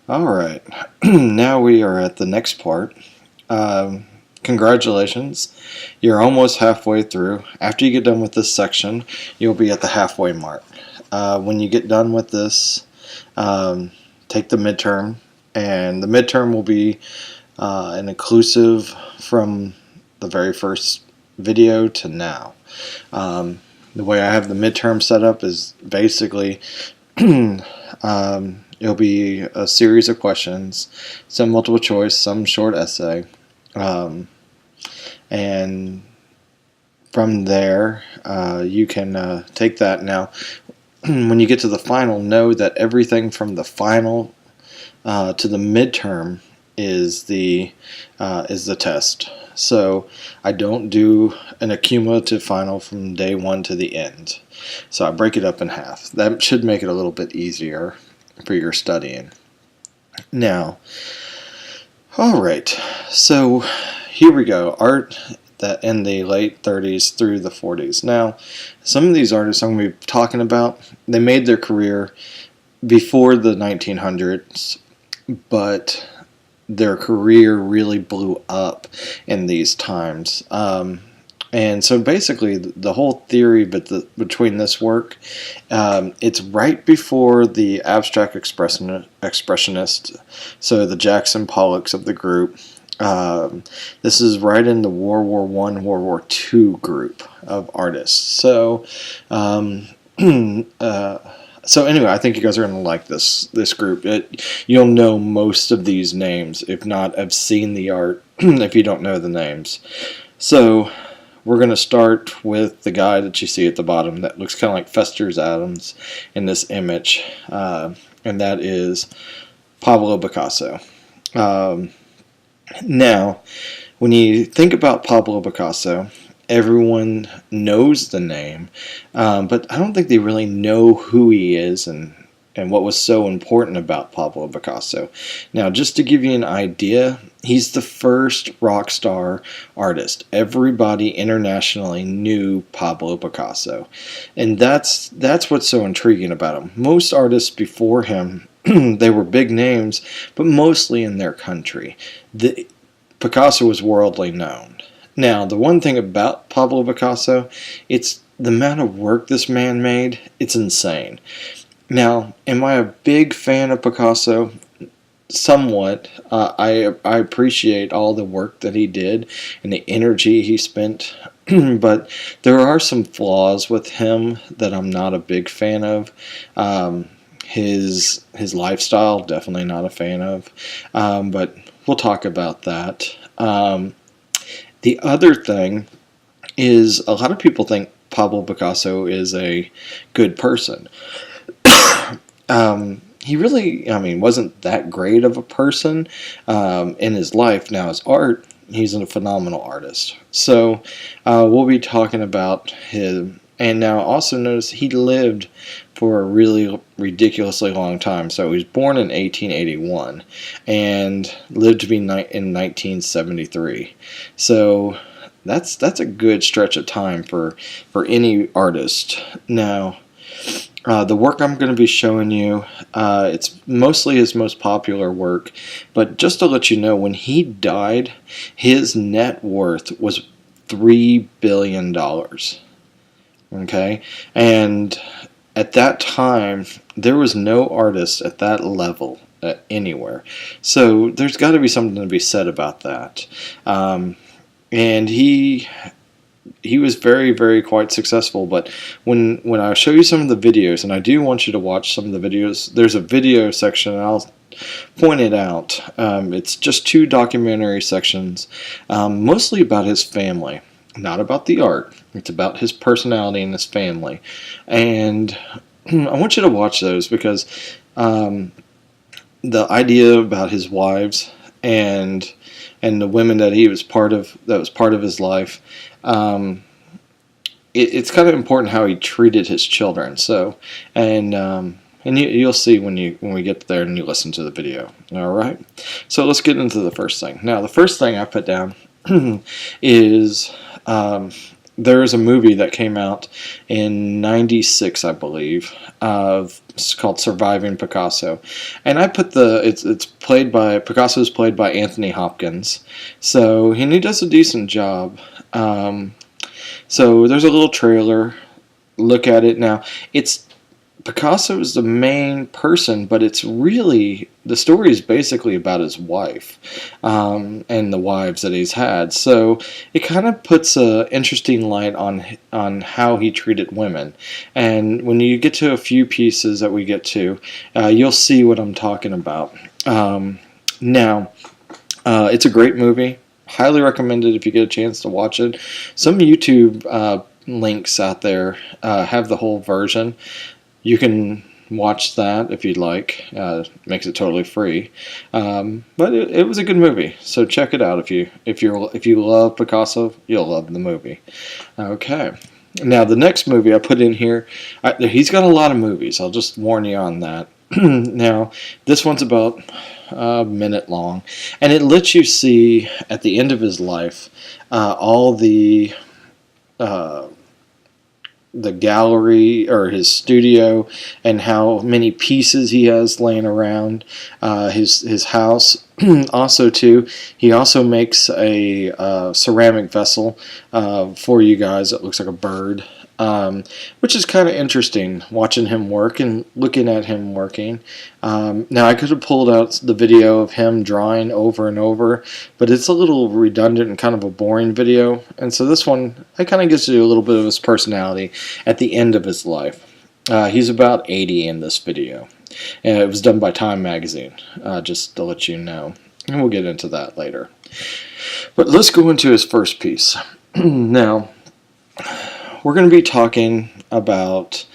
Alright, now we are at the next part. Congratulations, you're almost halfway through. After you get done with this section, you'll be at the halfway mark. When you get done with this, take the midterm, and the midterm will be an inclusive from the very first video to now. The way I have the midterm set up is basically it'll be a series of questions, some multiple choice, some short essay, and from there you can take that. Now, when you get to the final, know that everything from the final to the midterm is the test. So I don't do an accumulative final from day one to the end. So I break it up in half. That should make it a little bit easier for your studying. Now, alright, so here we go. Art that in the late 30s through the 40s. Now, some of these artists I'm going to be talking about, they made their career before the 1900s, but their career really blew up in these times. And so basically the whole theory between this work, it's right before the abstract expressionist, so the Jackson Pollocks of the group. This is right in the World War I, World War II group of artists. So so anyway, I think you guys are going to like this group. You'll know most of these names. If not, have seen the art if you don't know the names. So we're going to start with the guy that you see at the bottom that looks kind of like Fester's Adams in this image, and that is Pablo Picasso. Now, when you think about Pablo Picasso, everyone knows the name, but I don't think they really know who he is and what was so important about Pablo Picasso. Now, just to give you an idea, he's the first rock star artist. Everybody internationally knew Pablo Picasso, and that's what's so intriguing about him. Most artists before him, they were big names, but mostly in their country. Picasso was worldly known. Now, the one thing about Pablo Picasso, it's the amount of work this man made, it's insane. Now, am I a big fan of Picasso? Somewhat. I appreciate all the work that he did and the energy he spent, but there are some flaws with him that I'm not a big fan of. His lifestyle, definitely not a fan of, but we'll talk about that. The other thing is a lot of people think Pablo Picasso is a good person. He really, wasn't that great of a person in his life. Now, his art, he's a phenomenal artist. So we'll be talking about him. And now also notice he lived for a really ridiculously long time. So he was born in 1881 and lived to be in 1973. So that's a good stretch of time for any artist. Now, the work I'm going to be showing you, it's mostly his most popular work, but just to let you know, when he died, his net worth was $3 billion. Okay? And at that time, there was no artist at that level anywhere. So there's got to be something to be said about that. And he was very, very quite successful, but when I show you some of the videos, and I do want you to watch some of the videos, there's a video section, and I'll point it out. It's just 2 documentary sections, mostly about his family, not about the art. It's about his personality and his family. And I want you to watch those because the idea about his wives and the women that he was part of, that was part of his life, it's kind of important how he treated his children. So, and you'll see when we get there and you listen to the video. All right. So let's get into the first thing. Now, the first thing I put down is there's a movie that came out in '96, I believe. It's called Surviving Picasso, and I put it's played by Picasso's played by Anthony Hopkins, so he does a decent job. So there's a little trailer. Look at it now. It's Picasso is the main person, but it's really the story is basically about his wife and the wives that he's had. So it kind of puts a interesting light on how he treated women. And when you get to a few pieces that we get to, you'll see what I'm talking about. Now, it's a great movie. Highly recommended if you get a chance to watch it. Some YouTube links out there have the whole version. You can watch that if you'd like. Makes it totally free. But it was a good movie, so check it out if you love Picasso, you'll love the movie. Okay. Now the next movie I put in here, he's got a lot of movies. I'll just warn you on that. Now this one's about a minute long, and it lets you see at the end of his life all the gallery or his studio and how many pieces he has laying around his house. Also too, he also makes a ceramic vessel for you guys that looks like a bird, which is kind of interesting watching him work and looking at him working. Now I could have pulled out the video of him drawing over and over, but it's a little redundant and kind of a boring video, and so this one, it kind of gives you a little bit of his personality at the end of his life. He's about 80 in this video, and it was done by Time Magazine, just to let you know, and we'll get into that later. But let's go into his first piece. Now, we're going to be talking about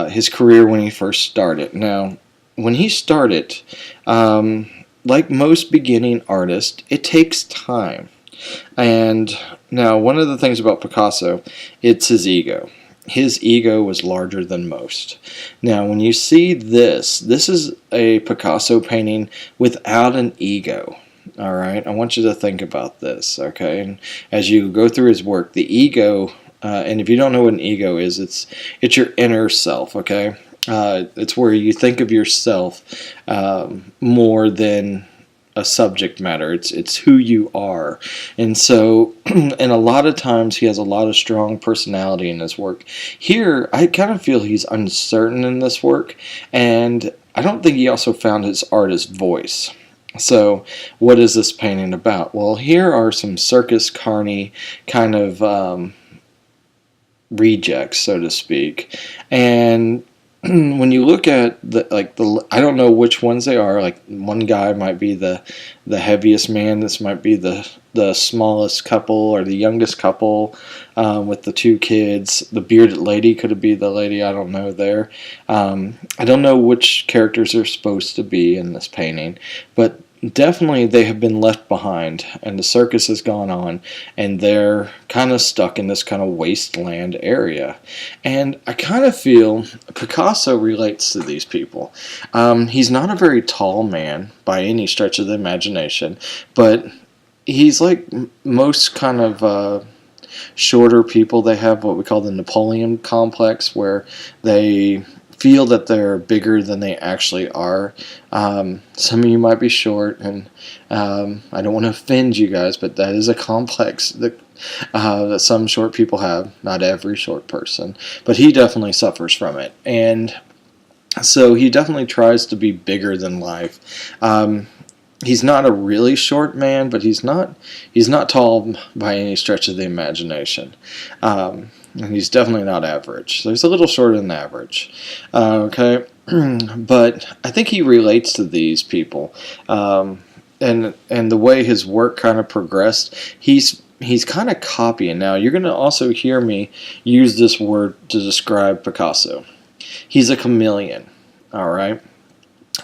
his career when he first started. Now, when he started, like most beginning artists, it takes time. And now, one of the things about Picasso, it's his ego. His ego was larger than most. Now, when you see this is a Picasso painting without an ego. All right, I want you to think about this, okay? And as you go through his work, the ego, and if you don't know what an ego is, it's your inner self, okay? It's where you think of yourself more than a subject matter. It's who you are. And so, and a lot of times he has a lot of strong personality in his work. Here, I kind of feel he's uncertain in this work, and I don't think he also found his artist voice. So, what is this painting about? Well, here are some Circus Carney kind of rejects, so to speak. And when you look at I don't know which ones they are. Like one guy might be the heaviest man. This might be the smallest couple or the youngest couple with the two kids. The bearded lady could be the lady. I don't know there. I don't know which characters are supposed to be in this painting, but definitely they have been left behind, and the circus has gone on, and they're kind of stuck in this kind of wasteland area. And I kind of feel Picasso relates to these people. He's not a very tall man by any stretch of the imagination, but he's like most kind of shorter people. They have what we call the Napoleon complex, where they feel that they're bigger than they actually are. Some of you might be short, and I don't want to offend you guys, but that is a complex that some short people have. Not every short person, but he definitely suffers from it, and so he definitely tries to be bigger than life. He's not a really short man, but he's not tall by any stretch of the imagination. And he's definitely not average. So he's a little shorter than average. Okay, but I think he relates to these people, and the way his work kind of progressed, he's kind of copying. Now you're going to also hear me use this word to describe Picasso. He's a chameleon. All right,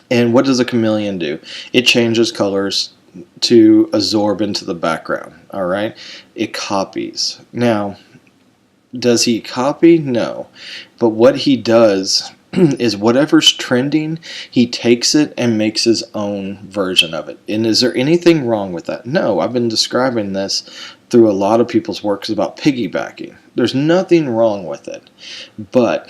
and what does a chameleon do? It changes colors to absorb into the background. All right, it copies. Now, does he copy? No. But what he does is whatever's trending, he takes it and makes his own version of it. And is there anything wrong with that? No. I've been describing this through a lot of people's works about piggybacking. There's nothing wrong with it. But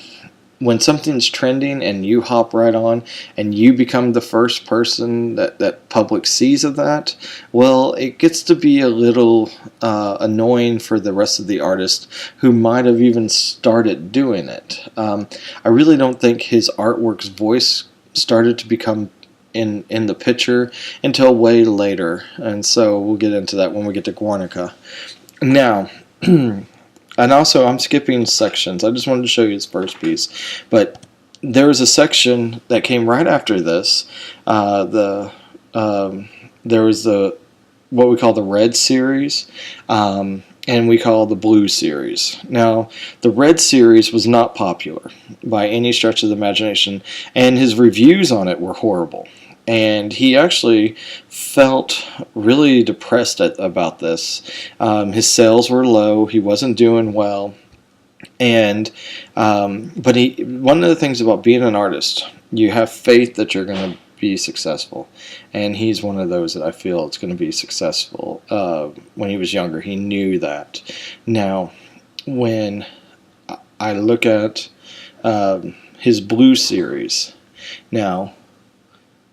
when something's trending and you hop right on and you become the first person that public sees of that, well, it gets to be a little annoying for the rest of the artists who might have even started doing it. I really don't think his artwork's voice started to become in the picture until way later, and so we'll get into that when we get to Guernica. Now, and also, I'm skipping sections. I just wanted to show you his first piece. But there was a section that came right after this. There was what we call the Red series, and we call the Blue series. Now, the Red series was not popular by any stretch of the imagination, and his reviews on it were horrible. And he actually felt really depressed about this. His sales were low. He wasn't doing well. And but one of the things about being an artist, you have faith that you're going to be successful. And he's one of those that I feel is going to be successful. When he was younger, he knew that. Now, when I look at his Blue series, now,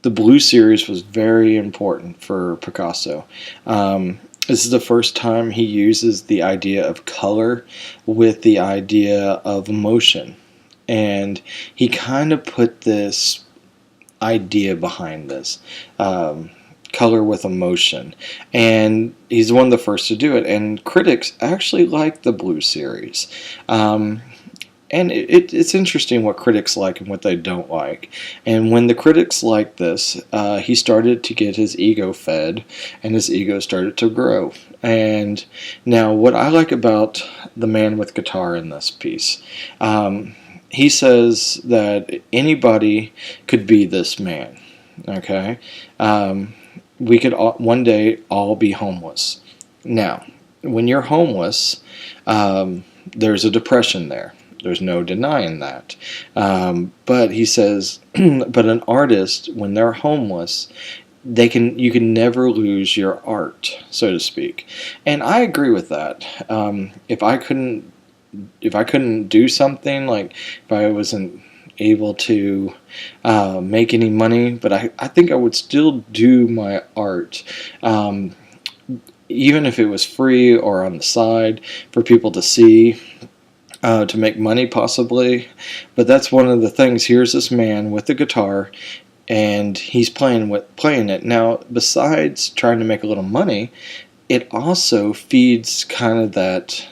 the Blue series was very important for Picasso. This is the first time he uses the idea of color with the idea of emotion. And he kind of put this idea behind this. Color with emotion. And he's one of the first to do it. And critics actually like the Blue series. And it's interesting what critics like and what they don't like. And when the critics liked this, he started to get his ego fed, and his ego started to grow. And now what I like about the man with guitar in this piece, he says that anybody could be this man. Okay? We could one day all be homeless. Now, when you're homeless, there's a depression there. There's no denying that. But he says, but an artist, when they're homeless, you can never lose your art, so to speak. And I agree with that. If I couldn't do something, like if I wasn't able to make any money, but I think I would still do my art. Even if it was free or on the side for people to see. To make money possibly, but that's one of the things. Here's this man with the guitar, and he's playing it. Now, besides trying to make a little money, it also feeds kind of that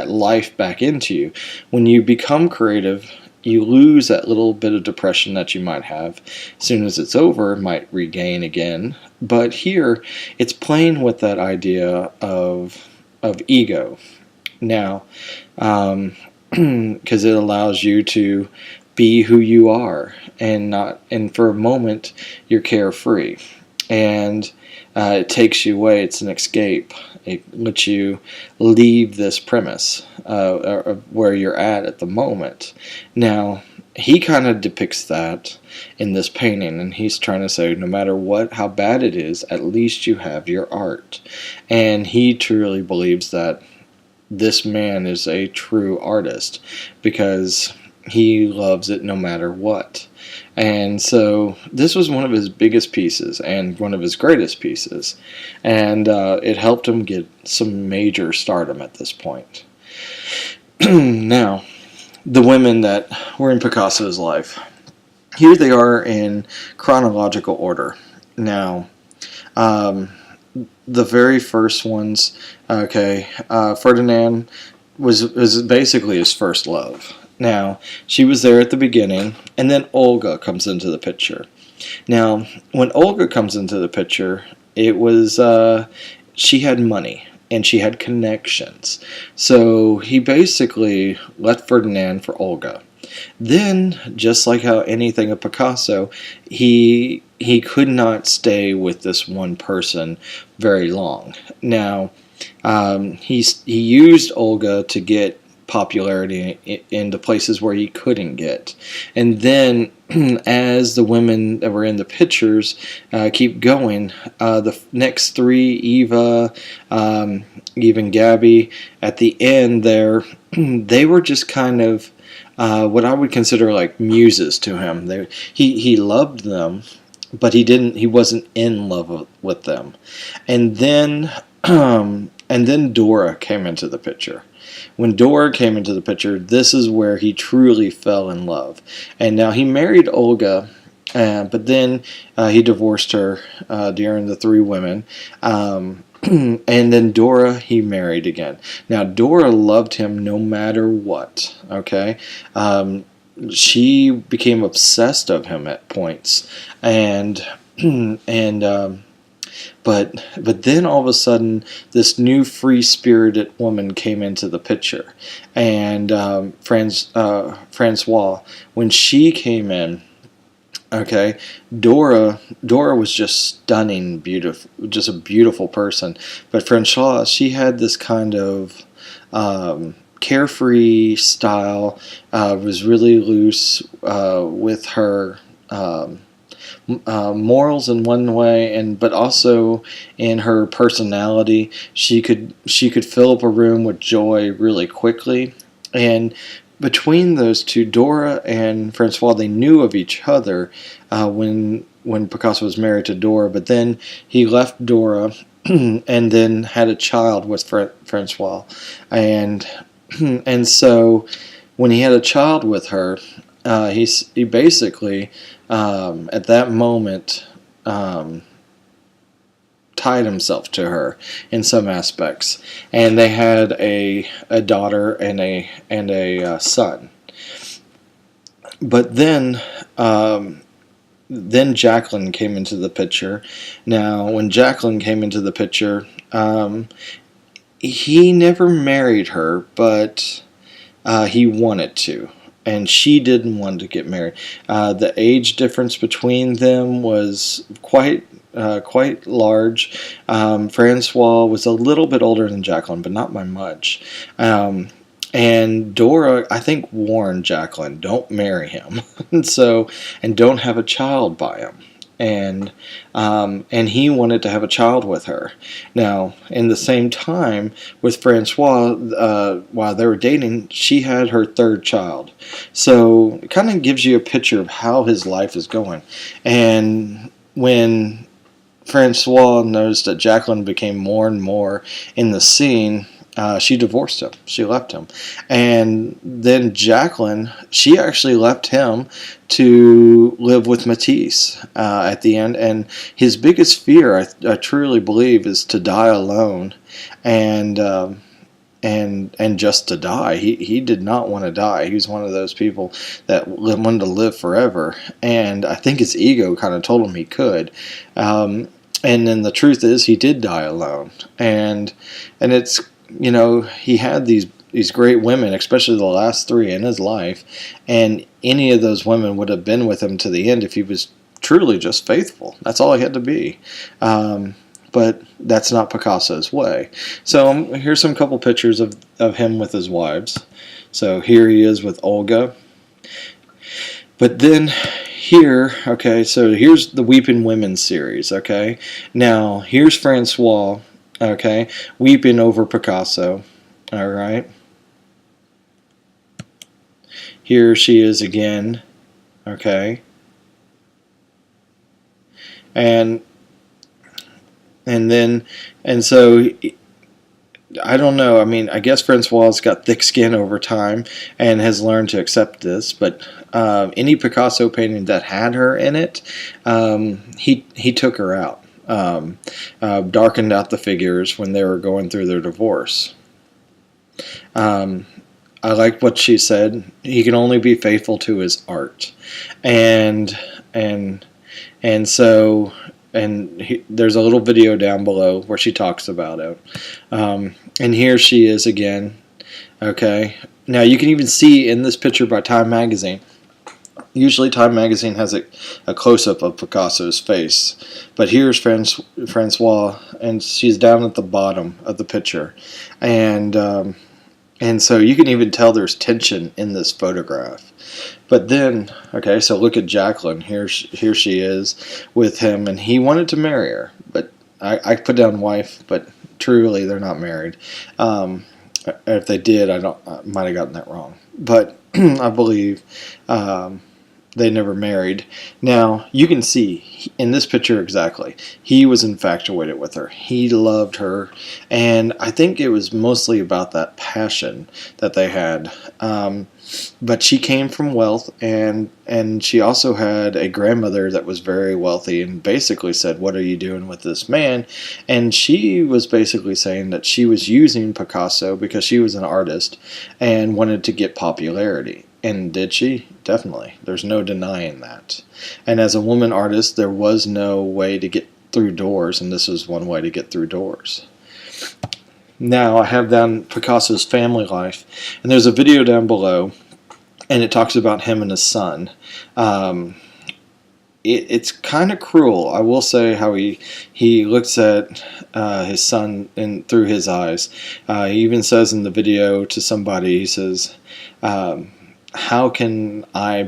life back into you. When you become creative, you lose that little bit of depression that you might have. As soon as it's over, might regain again. But here, it's playing with that idea of ego. Now, because it allows you to be who you are, and for a moment you're carefree, and it takes you away. It's an escape. It lets you leave this premise of where you're at the moment. Now, he kind of depicts that in this painting, and he's trying to say, no matter how bad it is, at least you have your art. And he truly believes that this man is a true artist because he loves it no matter what. And so this was one of his biggest pieces and one of his greatest pieces. And it helped him get some major stardom at this point. Now, the women that were in Picasso's life. Here they are in chronological order. Now, the very first ones, Ferdinand was basically his first love. Now, she was there at the beginning, and then Olga comes into the picture. Now, when Olga comes into the picture, it was, she had money, and she had connections. So he basically left Ferdinand for Olga. Then, just like how anything of Picasso, he could not stay with this one person very long. Now, he used Olga to get popularity into places where he couldn't get. And then as the women that were in the pictures keep going, the next three, Eva, even Gabby, at the end there, they were just kind of what I would consider like muses to him. He loved them, but he wasn't in love with them. And then Dora came into the picture. When Dora came into the picture, this is where he truly fell in love. And now he married Olga, but then he divorced her during the three women. And then Dora he married again. Now Dora loved him no matter what. Okay, she became obsessed of him at points, and but then all of a sudden this new free-spirited woman came into the picture, and Françoise, when she came in. Okay, Dora was just stunning, beautiful, just a beautiful person. But Françoise, she had this kind of carefree style, was really loose with her morals in one way, but also in her personality. She could fill up a room with joy really quickly, and between those two, Dora and Françoise, they knew of each other when Picasso was married to Dora, but then he left Dora and then had a child with Françoise, and so when he had a child with her, he basically at that moment tied himself to her in some aspects, and they had a daughter and a son. But then Jacqueline came into the picture. Now, when Jacqueline came into the picture, he never married her, but he wanted to. And she didn't want to get married. The age difference between them was quite large. Françoise was a little bit older than Jacqueline, but not by much. And Dora, I think, warned Jacqueline, don't marry him, and don't have a child by him. And he wanted to have a child with her. Now, in the same time, with Françoise, while they were dating, she had her third child. So it kind of gives you a picture of how his life is going. And when Françoise noticed that Jacqueline became more and more in the scene, she divorced him. She left him. And then Jacqueline, she actually left him to live with Matisse at the end. And his biggest fear, I truly believe, is to die alone and just to die. He did not want to die. He was one of those people that wanted to live forever. And I think his ego kind of told him he could. And then the truth is he did die alone. And it's, he had these great women, especially the last three in his life, and any of those women would have been with him to the end if he was truly just faithful. That's all he had to be. But that's not Picasso's way. So here's some couple pictures of him with his wives. So here he is with Olga. But then here, okay, so here's the Weeping Women series, okay? Now, here's Françoise, okay, weeping over Picasso, all right? Here she is again, okay? And so I don't know. I mean, I guess Françoise got thick skin over time and has learned to accept this. But any Picasso painting that had her in it, he took her out, darkened out the figures when they were going through their divorce. I like what she said. He can only be faithful to his art, and so. And there's a little video down below where she talks about it. And here she is again. Okay. Now you can even see in this picture by Time Magazine. Usually Time Magazine has a close-up of Picasso's face. But here's Françoise, and she's down at the bottom of the picture. And And so you can even tell there's tension in this photograph. But then, okay, so look at Jacqueline. Here she is with him, and he wanted to marry her. But I put down wife, but truly they're not married. If they did, I might have gotten that wrong. But I believe they never married. Now, you can see in this picture exactly, he was infatuated with her. He loved her, and I think it was mostly about that passion that they had. But she came from wealth, and she also had a grandmother that was very wealthy and basically said, what are you doing with this man? And she was basically saying that she was using Picasso because she was an artist and wanted to get popularity. And did she? Definitely. There's no denying that. And as a woman artist, there was no way to get through doors, and this was one way to get through doors. Now I have down Picasso's family life, and there's a video down below, and it talks about him and his son. It's kind of cruel. I will say how he looks at his son through his eyes. He even says in the video to somebody, he says, how can I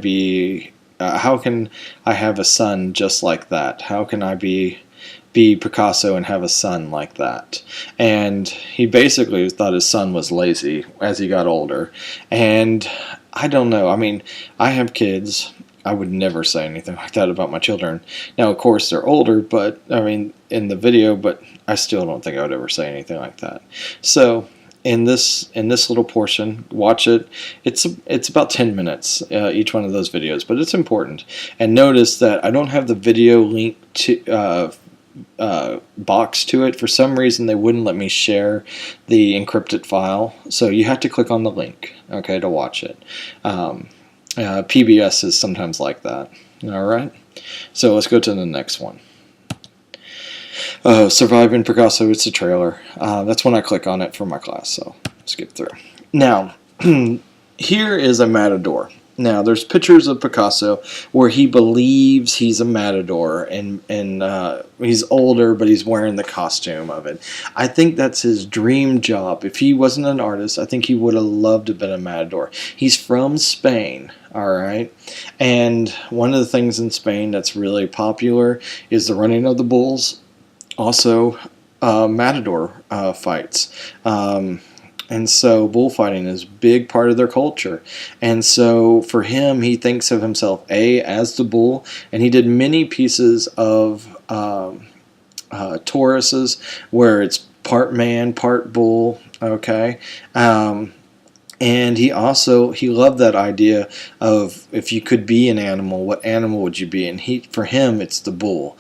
have a son just like that? How can I be Picasso and have a son like that? And he basically thought his son was lazy as he got older. And I don't know. I mean, I have kids. I would never say anything like that about my children. Now, of course, they're older, but I mean, in the video, but I still don't think I would ever say anything like that. So in this little portion, watch it. It's about 10 minutes each one of those videos, but it's important. And notice that I don't have the video link to box to it. For some reason, they wouldn't let me share the encrypted file, so you have to click on the link, okay, to watch it. PBS is sometimes like that. All right, so let's go to the next one. Surviving Picasso, it's a trailer. That's when I click on it for my class, so skip through. Now, here is a matador. Now, there's pictures of Picasso where he believes he's a matador, and he's older, but he's wearing the costume of it. I think that's his dream job. If he wasn't an artist, I think he would have loved to have been a matador. He's from Spain, all right? And one of the things in Spain that's really popular is the running of the bulls, also matador fights. And so bullfighting is a big part of their culture. And so for him, he thinks of himself, as the bull. And he did many pieces of Tauruses where it's part man, part bull, okay? And he loved that idea of if you could be an animal, what animal would you be? And for him, it's the bull,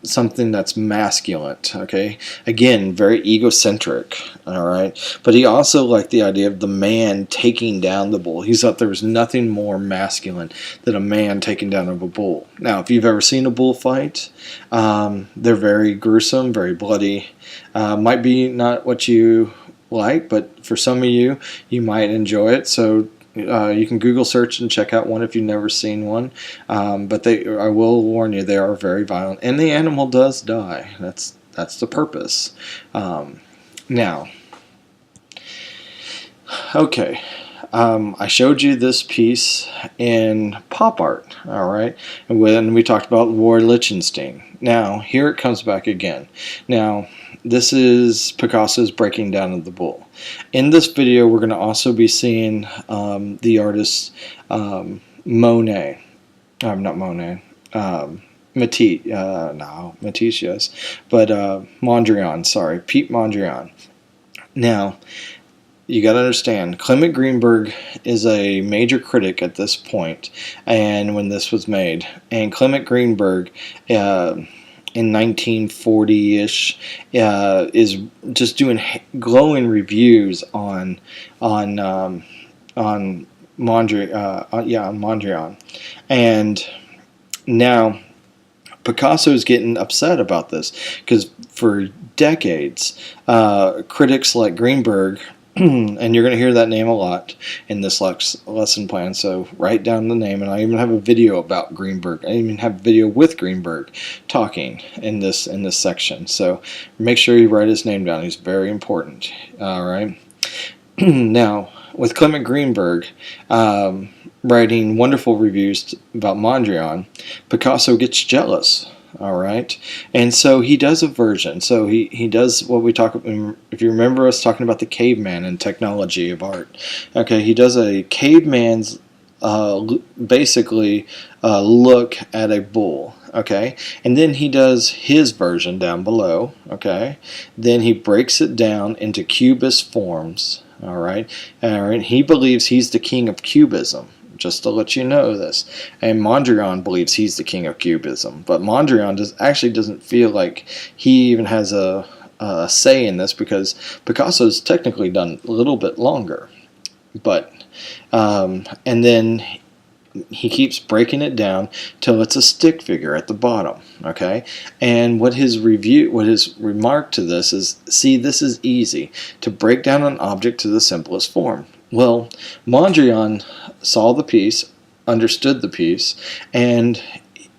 something that's masculine. Okay, again, very egocentric. All right, but he also liked the idea of the man taking down the bull. He thought there was nothing more masculine than a man taking down a bull. Now, if you've ever seen a bull fight, they're very gruesome, very bloody. Might be not what you like, but for some of you might enjoy it. So you can Google search and check out one if you've never seen one. But I will warn you, they are very violent, and the animal does die. That's the purpose. Now, okay. I showed you this piece in pop art, all right, and when we talked about Roy Lichtenstein. Now, here it comes back again. Now, this is Picasso's breaking down of the bull. In this video, we're going to also be seeing the artist Monet. Not Monet. Matisse. No, Matisse, yes. But Mondrian, sorry. Pete Mondrian. Now, you got to understand, Clement Greenberg is a major critic at this point, and when this was made. And Clement Greenberg, in 1940-ish, is just doing glowing reviews on Mondrian, and now Picasso is getting upset about this because for decades, critics like Greenberg. And you're going to hear that name a lot in this lesson plan, so write down the name. And I even have a video about Greenberg. I even have a video with Greenberg talking in this section. So make sure you write his name down. He's very important. All right. Now, with Clement Greenberg writing wonderful reviews about Mondrian, Picasso gets jealous. All right, and so he does a version. So he does what we talk. If you remember us talking about the caveman and technology of art, okay, he does a caveman's basically look at a bull. Okay, and then he does his version down below. Okay, then he breaks it down into cubist forms. All right. He believes he's the king of Cubism. Just to let you know this, and Mondrian believes he's the king of Cubism, but Mondrian actually doesn't feel like he even has a say in this because Picasso's technically done a little bit longer, but and then he keeps breaking it down till it's a stick figure at the bottom. Okay, and what his remark to this is, see, this is easy to break down an object to the simplest form. Well, Mondrian saw the piece, understood the piece, and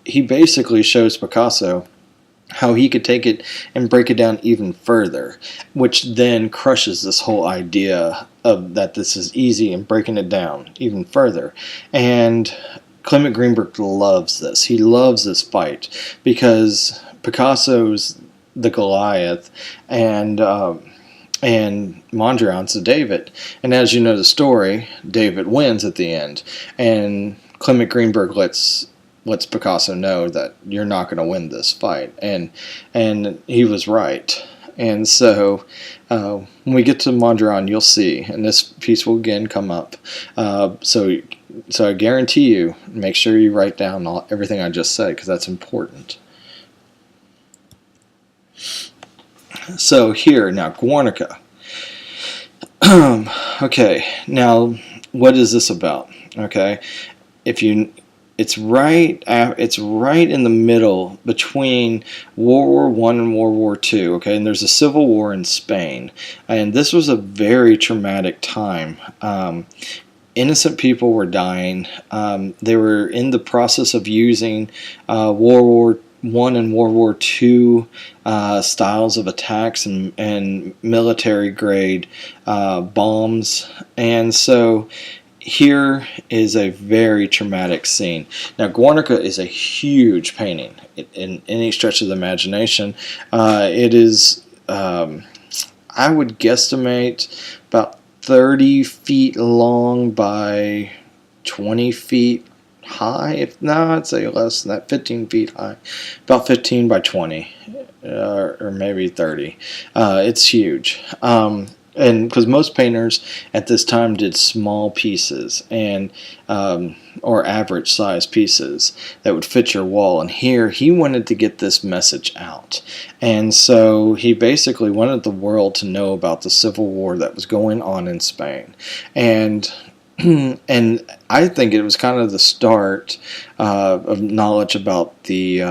he basically shows Picasso how he could take it and break it down even further, which then crushes this whole idea of that this is easy and breaking it down even further. And Clement Greenberg loves this. He loves this fight because Picasso's the Goliath and Mondrian's the David. And as you know the story, David wins at the end. And Clement Greenberg lets Picasso know that you're not going to win this fight, and he was right. And so when we get to Mondrian, you'll see, and this piece will again come up. So I guarantee you, make sure you write down everything I just said because that's important. So here now, Guernica. Okay, now what is this about? Okay, it's right in the middle between World War I and World War II. Okay, and there's a civil war in Spain, and this was a very traumatic time. Innocent people were dying. They were in the process of using World War I and World War II styles of attacks and military grade bombs, and so here is a very traumatic scene. Now, Guernica is a huge painting in any stretch of the imagination. It is, I would guesstimate, about 30 feet long by 20 feet high. I'd say less than that, 15 feet high. About 15 by 20, or maybe 30. It's huge. And because most painters at this time did small pieces and or average size pieces that would fit your wall, and here he wanted to get this message out, and so he basically wanted the world to know about the civil war that was going on in Spain, and I think it was kind of the start of knowledge about the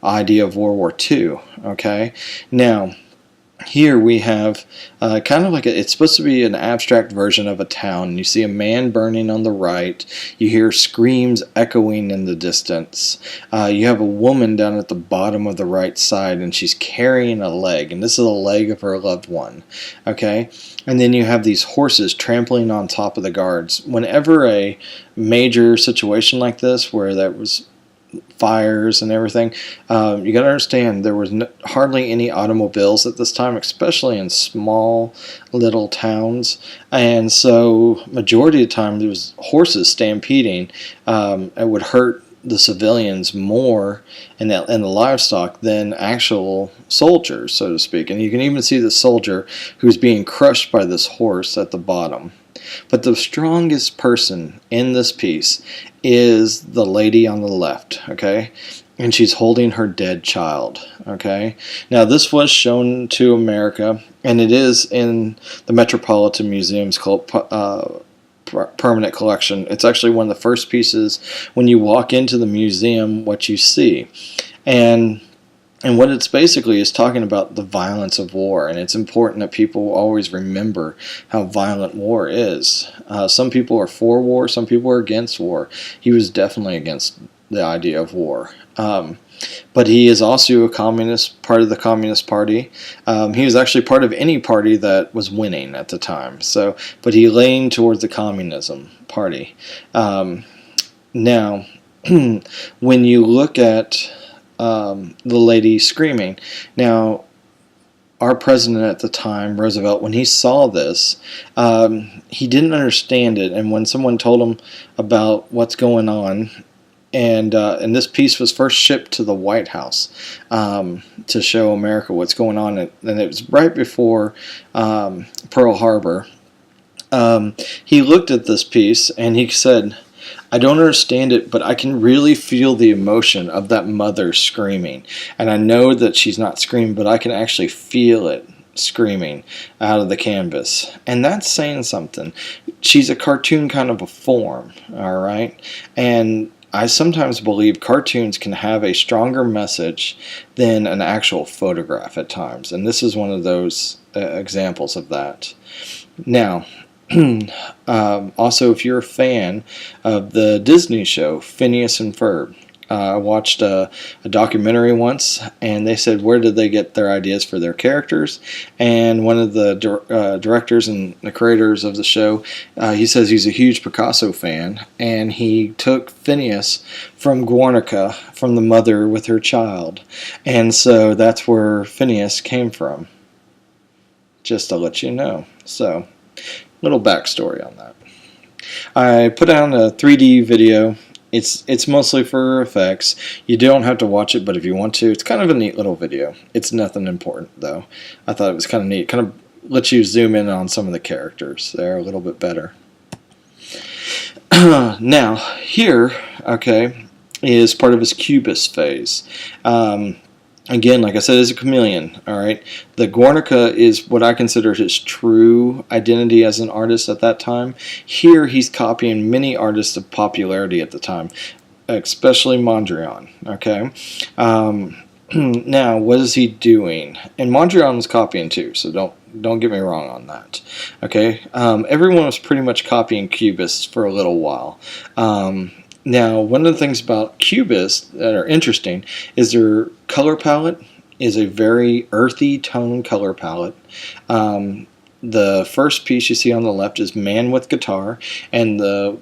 idea of World War II. Okay, now here we have kind of like it's supposed to be an abstract version of a town. You see a man burning on the right. You hear screams echoing in the distance. You have a woman down at the bottom of the right side, and she's carrying a leg, and this is a leg of her loved one. Okay, and then you have these horses trampling on top of the guards. Whenever a major situation like this, where there was fires and everything, you got to understand there was hardly any automobiles at this time, especially in small little towns, and so majority of the time there was horses stampeding. It would hurt the civilians more and the livestock than actual soldiers, so to speak, and you can even see the soldier who's being crushed by this horse at the bottom. But the strongest person in this piece is the lady on the left, okay? And she's holding her dead child, okay? Now, this was shown to America, and it is in the Metropolitan Museum's permanent collection. It's actually one of the first pieces when you walk into the museum, what you see. And what it's basically is talking about the violence of war, and it's important that people always remember how violent war is. Some people are for war, some people are against war. He was definitely against the idea of war. But he is also a communist, part of the Communist Party. He was actually part of any party that was winning at the time. So, but he leaned towards the Communism Party. Now, when you look at the lady screaming, now our president at the time, Roosevelt, when he saw this, he didn't understand it. And when someone told him about what's going on, and this piece was first shipped to the White House to show America what's going on, and it was right before Pearl Harbor. He looked at this piece and he said, I don't understand it, but I can really feel the emotion of that mother screaming. And I know that she's not screaming, but I can actually feel it screaming out of the canvas. And that's saying something. She's a cartoon kind of a form, all right? And I sometimes believe cartoons can have a stronger message than an actual photograph at times. And this is one of those examples of that. Now, also, if you're a fan of the Disney show Phineas and Ferb, I watched a documentary once, and they said where did they get their ideas for their characters, and one of the directors and the creators of the show, he says he's a huge Picasso fan, and he took Phineas from Guernica, from the mother with her child, and so that's where Phineas came from, just to let you know. So, little backstory on that. I put out a 3D video. It's mostly for effects. You don't have to watch it, but if you want to, it's kind of a neat little video. It's nothing important, though. I thought it was kind of neat. Kind of lets you zoom in on some of the characters there a little bit better. Now, here, okay, is part of his Cubist phase. Again, like I said, is a chameleon, all right? The Guernica is what I consider his true identity as an artist at that time. Here, he's copying many artists of popularity at the time, especially Mondrian, okay? Now, what is he doing? And Mondrian was copying too, so don't get me wrong on that, okay? Everyone was pretty much copying Cubists for a little while. Now, one of the things about Cubists that are interesting is their color palette is a very earthy tone color palette. The first piece you see on the left is Man with Guitar, and the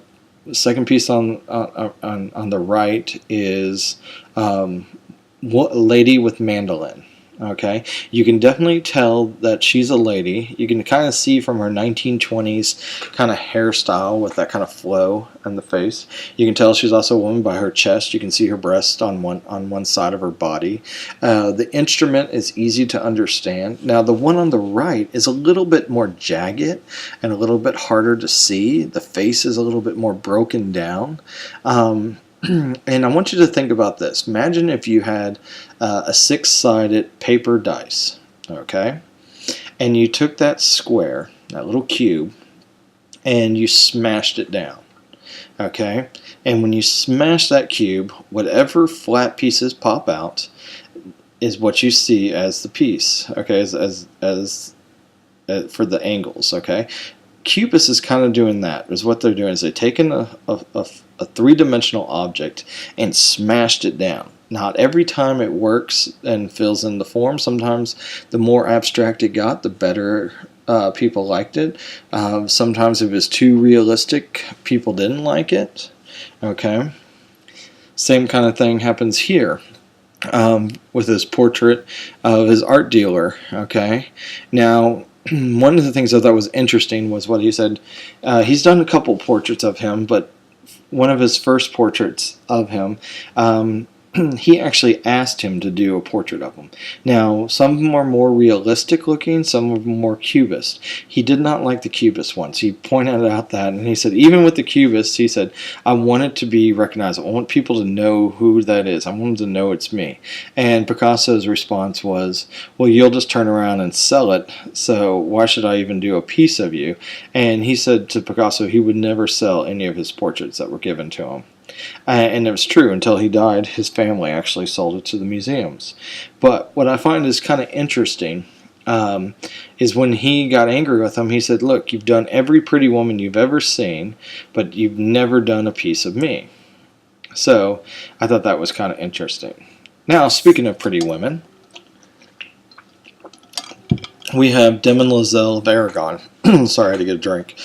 second piece on the right is Lady with Mandolin. Okay, you can definitely tell that she's a lady. You can kind of see from her 1920s kind of hairstyle with that kind of flow on the face. You can tell she's also a woman by her chest. You can see her breast on one side of her body. The instrument is easy to understand. Now the one on the right is a little bit more jagged and a little bit harder to see. The face is a little bit more broken down. And I want you to think about this. Imagine if you had a six-sided paper dice, okay? And you took that square, that little cube, and you smashed it down, okay? And when you smash that cube, whatever flat pieces pop out is what you see as the piece, okay? As for the angles, okay? Cubist is kind of doing that. Is what they're doing is they're taking a three-dimensional object and smashed it down. Not every time it works and fills in the form. Sometimes the more abstract it got, the better people liked it. Sometimes if it was too realistic, people didn't like it. Okay. Same kind of thing happens here. With his portrait of his art dealer. Okay. Now, one of the things I thought was interesting was what he said. He's done a couple portraits of him, but one of his first portraits of him, he actually asked him to do a portrait of him. Now, some of them are more realistic looking, some of them more cubist. He did not like the cubist ones. He pointed out that, and he said, even with the cubists, he said, I want it to be recognizable. I want people to know who that is. I want them to know it's me. And Picasso's response was, well, you'll just turn around and sell it, so why should I even do a piece of you? And he said to Picasso he would never sell any of his portraits that were given to him. And it was true. Until he died, his family actually sold it to the museums. But what I find is kind of interesting is when he got angry with him, he said, look, you've done every pretty woman you've ever seen, but you've never done a piece of me. So I thought that was kind of interesting. Now, speaking of pretty women, we have Demoiselle of Aragon. Sorry, I had to get a drink.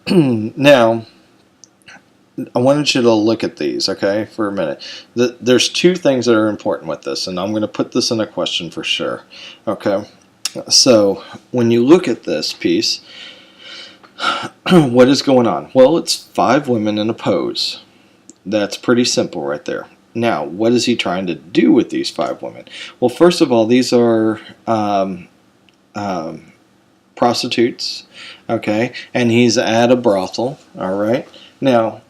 Now, I wanted you to look at these, okay, for a minute. There's two things that are important with this, and I'm going to put this in a question for sure. Okay, so when you look at this piece, what is going on? Well, it's 5 women in a pose. That's pretty simple right there. Now, what is he trying to do with these 5 women? Well, first of all, these are prostitutes, okay, and he's at a brothel, all right. Now,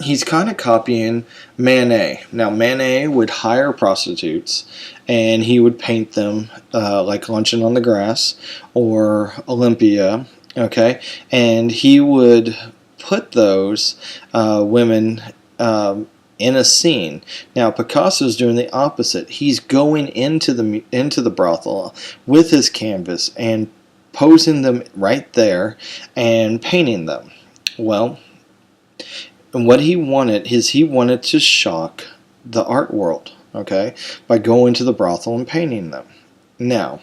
he's kind of copying Manet. Now, Manet would hire prostitutes, and he would paint them like Luncheon on the Grass or Olympia, okay, and he would put those women in a scene. Now, Picasso's doing the opposite. He's going into the brothel with his canvas and posing them right there and painting them. Well, and what he wanted is he wanted to shock the art world, okay, by going to the brothel and painting them. Now,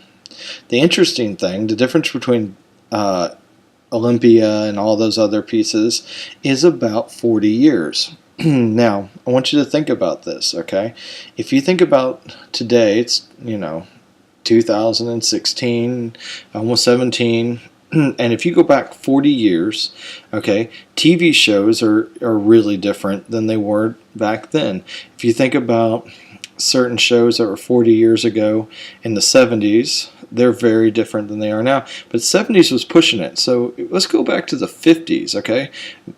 the interesting thing, the difference between Olympia and all those other pieces is about 40 years. Now, I want you to think about this, okay? If you think about today, it's, 2016, almost 17, and if you go back 40 years, okay, TV shows are really different than they were back then. If you think about certain shows that were 40 years ago in the 70s, they're very different than they are now. But 70s was pushing it. So let's go back to the 50s, okay,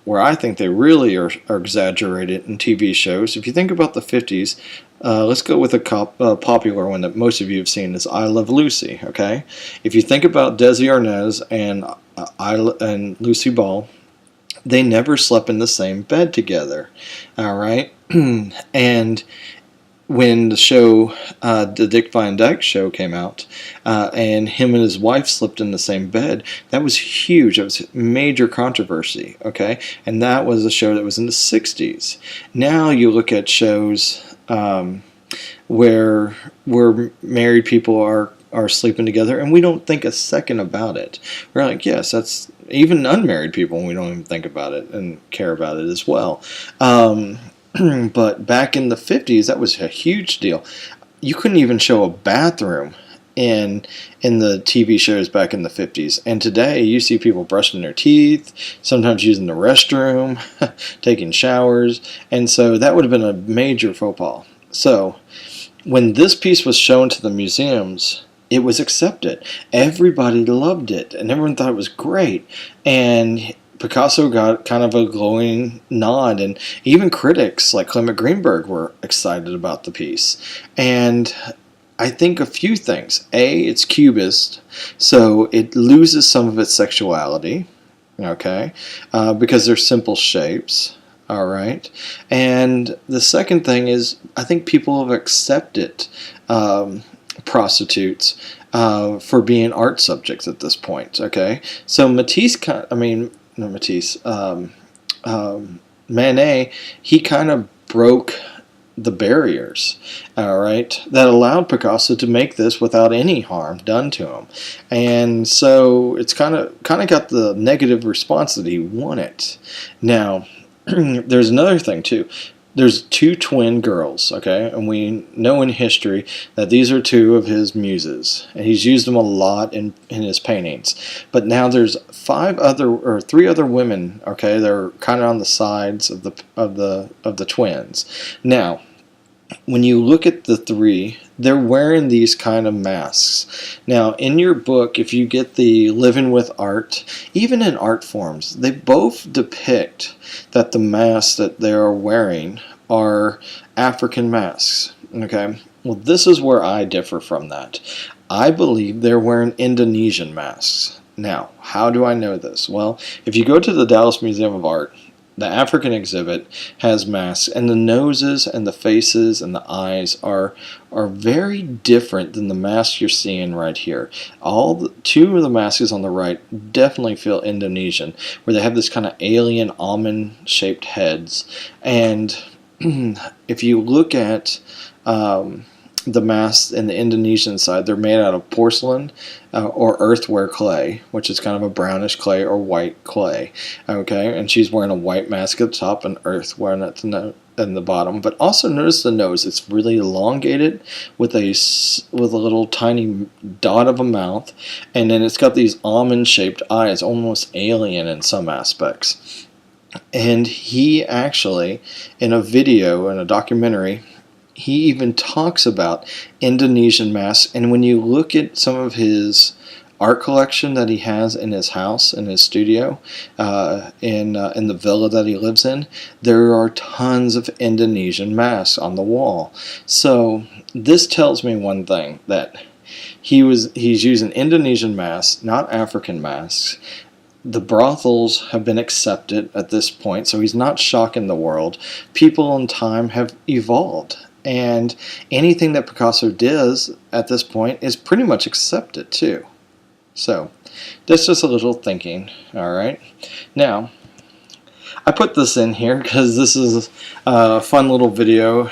where I think they really are exaggerated in TV shows. If you think about the 50s, let's go with a popular one that most of you have seen is I Love Lucy, okay? If you think about Desi Arnaz and Lucy Ball, they never slept in the same bed together, all right? And when the show, the Dick Van Dyke Show came out, and him and his wife slept in the same bed, that was huge. That was major controversy, okay? And that was a show that was in the 60s. Now you look at shows where married people are sleeping together, and we don't think a second about it. We're like, yes, that's even unmarried people, and we don't even think about it and care about it as well. But back in the 50s, that was a huge deal. You couldn't even show a bathroom in the TV shows back in the 50s. And today, you see people brushing their teeth, sometimes using the restroom, taking showers. And so that would have been a major faux pas. So when this piece was shown to the museums, it was accepted. Everybody loved it, and everyone thought it was great. And Picasso got kind of a glowing nod, and even critics like Clement Greenberg were excited about the piece. And I think a few things. A, it's cubist, so it loses some of its sexuality, okay, because they're simple shapes, all right. And the second thing is, I think people have accepted prostitutes for being art subjects at this point, okay. So Manet, he kind of broke the barriers, all right, that allowed Picasso to make this without any harm done to him. And so it's kind of got the negative response that he wanted. Now, there's another thing too. There's 2 twin girls, okay, and we know in history that these are 2 of his muses, and he's used them a lot in his paintings. But now there's 3 other women, okay, that are kind of on the sides of the twins. Now, when you look at the 3, they're wearing these kind of masks. Now, in your book, if you get the Living with Art, even in art forms, they both depict that the masks that they are wearing are African masks. Okay? Well, this is where I differ from that. I believe they're wearing Indonesian masks. Now, how do I know this? Well, if you go to the Dallas Museum of Art, the African exhibit has masks, and the noses and the faces and the eyes are very different than the masks you're seeing right here. 2 of the masks on the right definitely feel Indonesian, where they have this kind of alien almond-shaped heads. And if you look at the masks in the Indonesian side, they're made out of porcelain or earthenware clay, which is kind of a brownish clay or white clay. Okay, and she's wearing a white mask at the top and earthenware at the bottom. But also notice the nose; it's really elongated with a little tiny dot of a mouth, and then it's got these almond-shaped eyes, almost alien in some aspects. And he actually, in a video, in a documentary, he even talks about Indonesian masks. And when you look at some of his art collection that he has in his house, in his studio, in the villa that he lives in, there are tons of Indonesian masks on the wall. So this tells me one thing, that he's using Indonesian masks, not African masks. The brothels have been accepted at this point, so he's not shocking the world. People in time have evolved, and anything that Picasso does at this point is pretty much accepted too. So that's just a little thinking. All right, now I put this in here because this is a fun little video.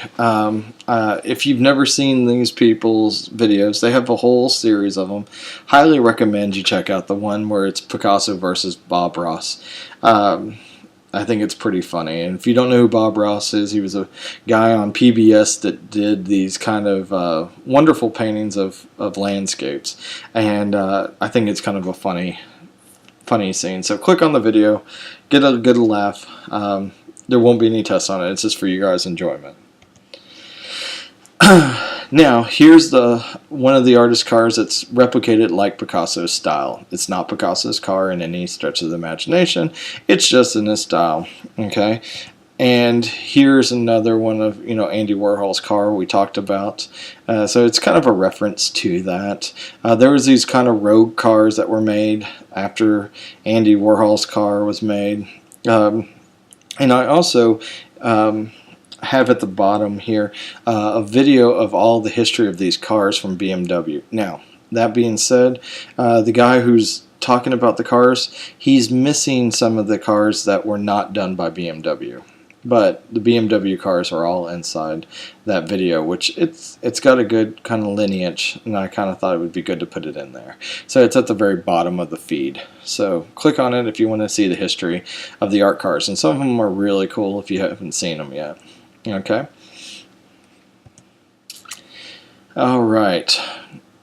If you've never seen these people's videos, they have a whole series of them. Highly recommend you check out the one where it's Picasso versus Bob Ross. I think it's pretty funny. And if you don't know who Bob Ross is, he was a guy on PBS that did these kind of wonderful paintings of landscapes. And I think it's kind of a funny scene. So click on the video, get a good laugh. There won't be any tests on it. It's just for you guys' enjoyment. Now, here's one of the artist's cars that's replicated like Picasso's style. It's not Picasso's car in any stretch of the imagination. It's just in his style. Okay. And here's another one of Andy Warhol's car we talked about. So it's kind of a reference to that. There was these kind of rogue cars that were made after Andy Warhol's car was made. And I also have at the bottom here a video of all the history of these cars from BMW. Now, that being said, the guy who's talking about the cars, he's missing some of the cars that were not done by BMW. But the BMW cars are all inside that video, which it's got a good kind of lineage, and I kind of thought it would be good to put it in there. So it's at the very bottom of the feed. So click on it if you want to see the history of the art cars. And some of them are really cool if you haven't seen them yet. Okay. All right.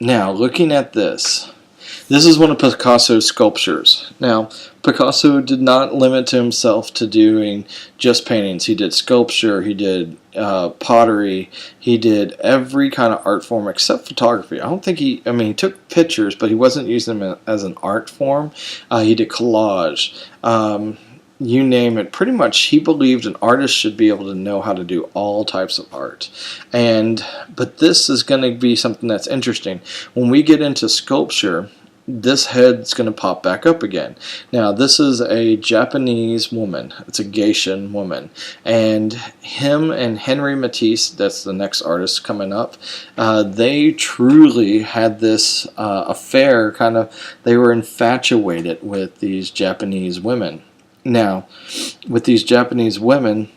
Now, looking at this. This is one of Picasso's sculptures. Now, Picasso did not limit himself to doing just paintings. He did sculpture, he did pottery, he did every kind of art form except photography. I don't think he took pictures, but he wasn't using them as an art form. He did collage. You name it. Pretty much he believed an artist should be able to know how to do all types of art. But this is going to be something that's interesting. When we get into sculpture, this head's going to pop back up again. Now, this is a Japanese woman. It's a Geishan woman. And him and Henri Matisse, that's the next artist coming up, they truly had this affair. They were infatuated with these Japanese women. Now, with these Japanese women,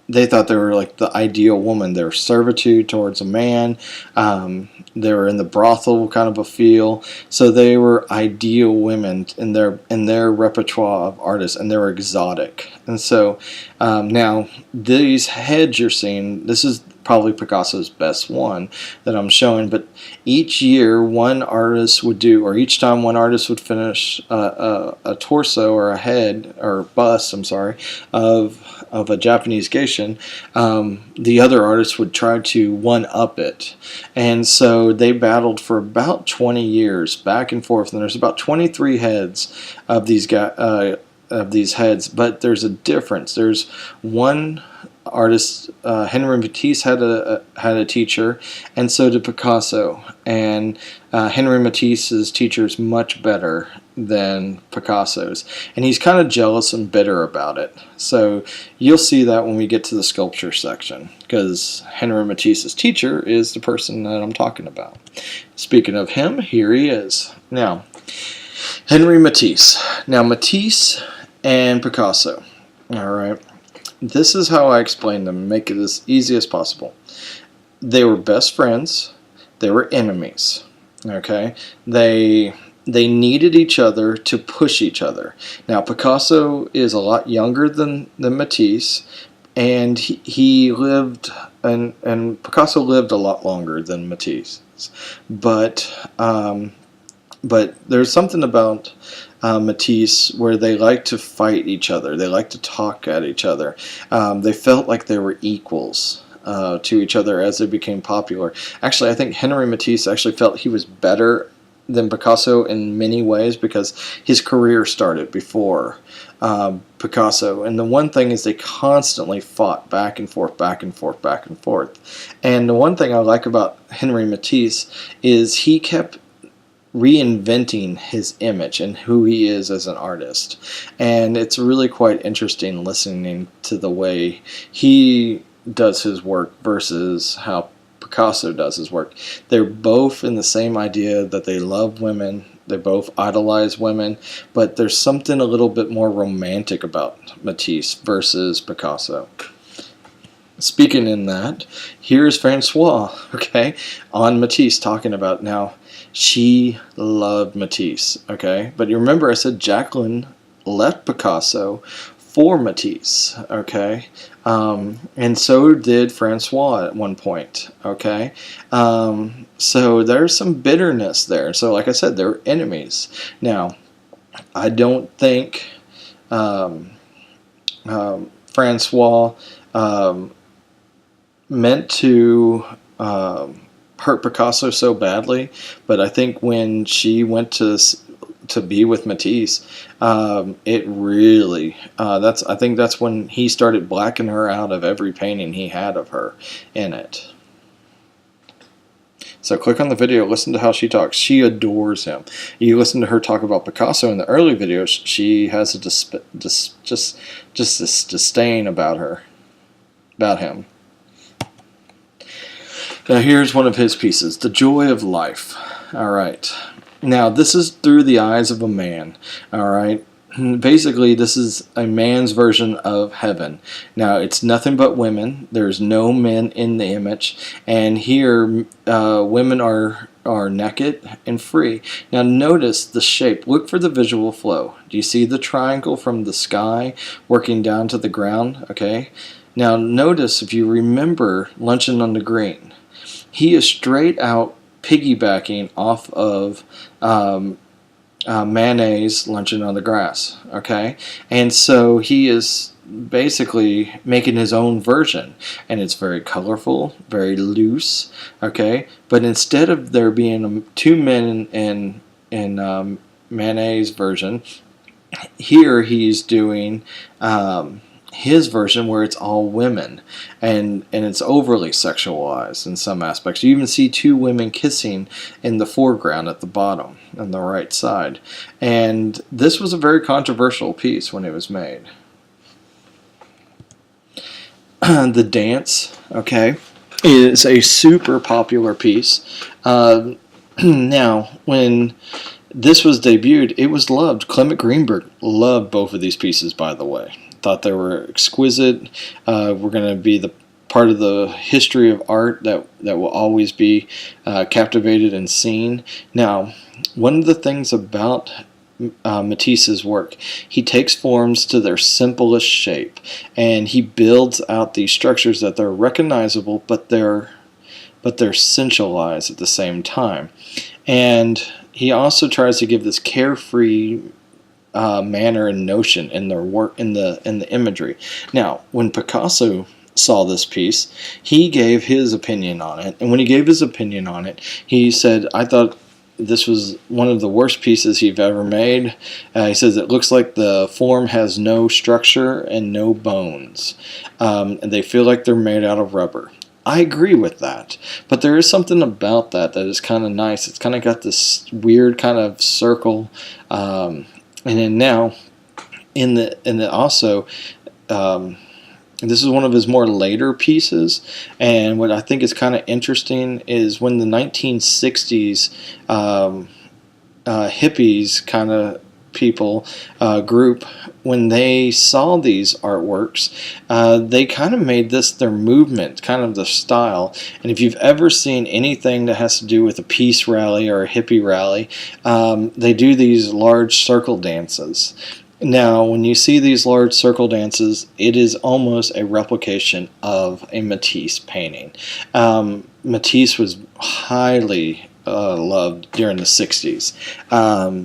they thought they were like the ideal woman. Their servitude towards a man. They were in the brothel kind of a feel. So they were ideal women in their repertoire of artists, and they were exotic. And so now these heads you're seeing, this is probably Picasso's best one that I'm showing, but each year one artist would do, or each time one artist would finish a torso or a head or bust, of a Japanese Geishan, the other artist would try to one-up it. And so they battled for about 20 years, back and forth, and there's about 23 heads of these heads, but there's a difference. There's one artist, Henri Matisse had a teacher, and so did Picasso. And Henri Matisse's teacher is much better than Picasso's, and he's kind of jealous and bitter about it. So you'll see that when we get to the sculpture section, because Henri Matisse's teacher is the person that I'm talking about. Speaking of him, here he is. Now, Henri Matisse. Now, Matisse and Picasso. All right. This is how I explain them, make it as easy as possible. They were best friends. They were enemies. Okay, they needed each other to push each other. Now Picasso is a lot younger than Matisse, and he lived and Picasso lived a lot longer than Matisse, but but there's something about Matisse where they like to fight each other. They like to talk at each other. They felt like they were equals to each other as they became popular. Actually, I think Henri Matisse actually felt he was better than Picasso in many ways because his career started before Picasso. And the one thing is they constantly fought back and forth, back and forth, back and forth. And the one thing I like about Henri Matisse is he kept reinventing his image and who he is as an artist. And it's really quite interesting listening to the way he does his work versus how Picasso does his work. They're both in the same idea that they love women, they both idolize women, but there's something a little bit more romantic about Matisse versus Picasso. Speaking in that, here's Françoise, okay, on Matisse talking about now. She loved Matisse, okay? But you remember I said Jacqueline left Picasso for Matisse, okay? And so did Françoise at one point, okay? So there's some bitterness there. So like I said, they're enemies. Now, I don't think Françoise meant to hurt Picasso so badly, but I think when she went to be with Matisse, it really I think that's when he started blacking her out of every painting he had of her in it. So click on the video, listen to how she talks. She adores him. You listen to her talk about Picasso in the early videos, she has a just this disdain about him. Now here's one of his pieces, The Joy of Life. All right. Now this is through the eyes of a man. All right. Basically, this is a man's version of heaven. Now it's nothing but women. There's no men in the image, and here women are naked and free. Now notice the shape. Look for the visual flow. Do you see the triangle from the sky working down to the ground? Okay. Now notice, if you remember Luncheon on the Green, he is straight out piggybacking off of Manet's Luncheon on the Grass, okay? And so he is basically making his own version, and it's very colorful, very loose, okay? But instead of there being two men in Manet's version, here he's doing his version where it's all women, and it's overly sexualized in some aspects. You even see two women kissing in the foreground at the bottom on the right side, and this was a very controversial piece when it was made. The Dance, okay, is a super popular piece. Now, when this was debuted, it was loved. Clement Greenberg loved both of these pieces, by the way. Thought they were exquisite. We're going to be the part of the history of art that will always be captivated and seen. Now, one of the things about Matisse's work, he takes forms to their simplest shape, and he builds out these structures that they're recognizable, but they're sensualized at the same time. And he also tries to give this carefree manner and notion in their work, in the imagery. Now, when Picasso saw this piece, he gave his opinion on it, and when he gave his opinion on it, he said, "I thought this was one of the worst pieces he've ever made." He says it looks like the form has no structure and no bones, and they feel like they're made out of rubber. I agree with that, but there is something about that is kind of nice. It's kind of got this weird kind of circle. And then now, in the also, this is one of his more later pieces, and what I think is kind of interesting is when the 1960s hippies kind of people group, when they saw these artworks, they kind of made this their movement, kind of the style. And if you've ever seen anything that has to do with a peace rally or a hippie rally, they do these large circle dances. Now, when you see these large circle dances, it is almost a replication of a Matisse painting. Matisse was highly loved during the 60s.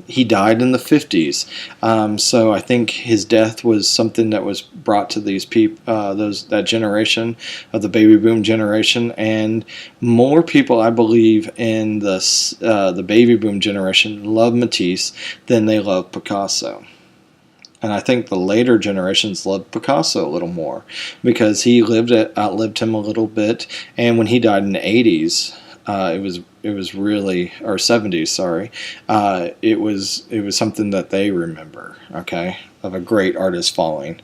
He died in the 50s, so I think his death was something that was brought to these people, that generation of the baby boom generation, and more people, I believe, in the baby boom generation love Matisse than they love Picasso. And I think the later generations loved Picasso a little more because he outlived him a little bit. And when he died in the 80s, it was really, or 70s, sorry, it was something that they remember, okay, of a great artist falling.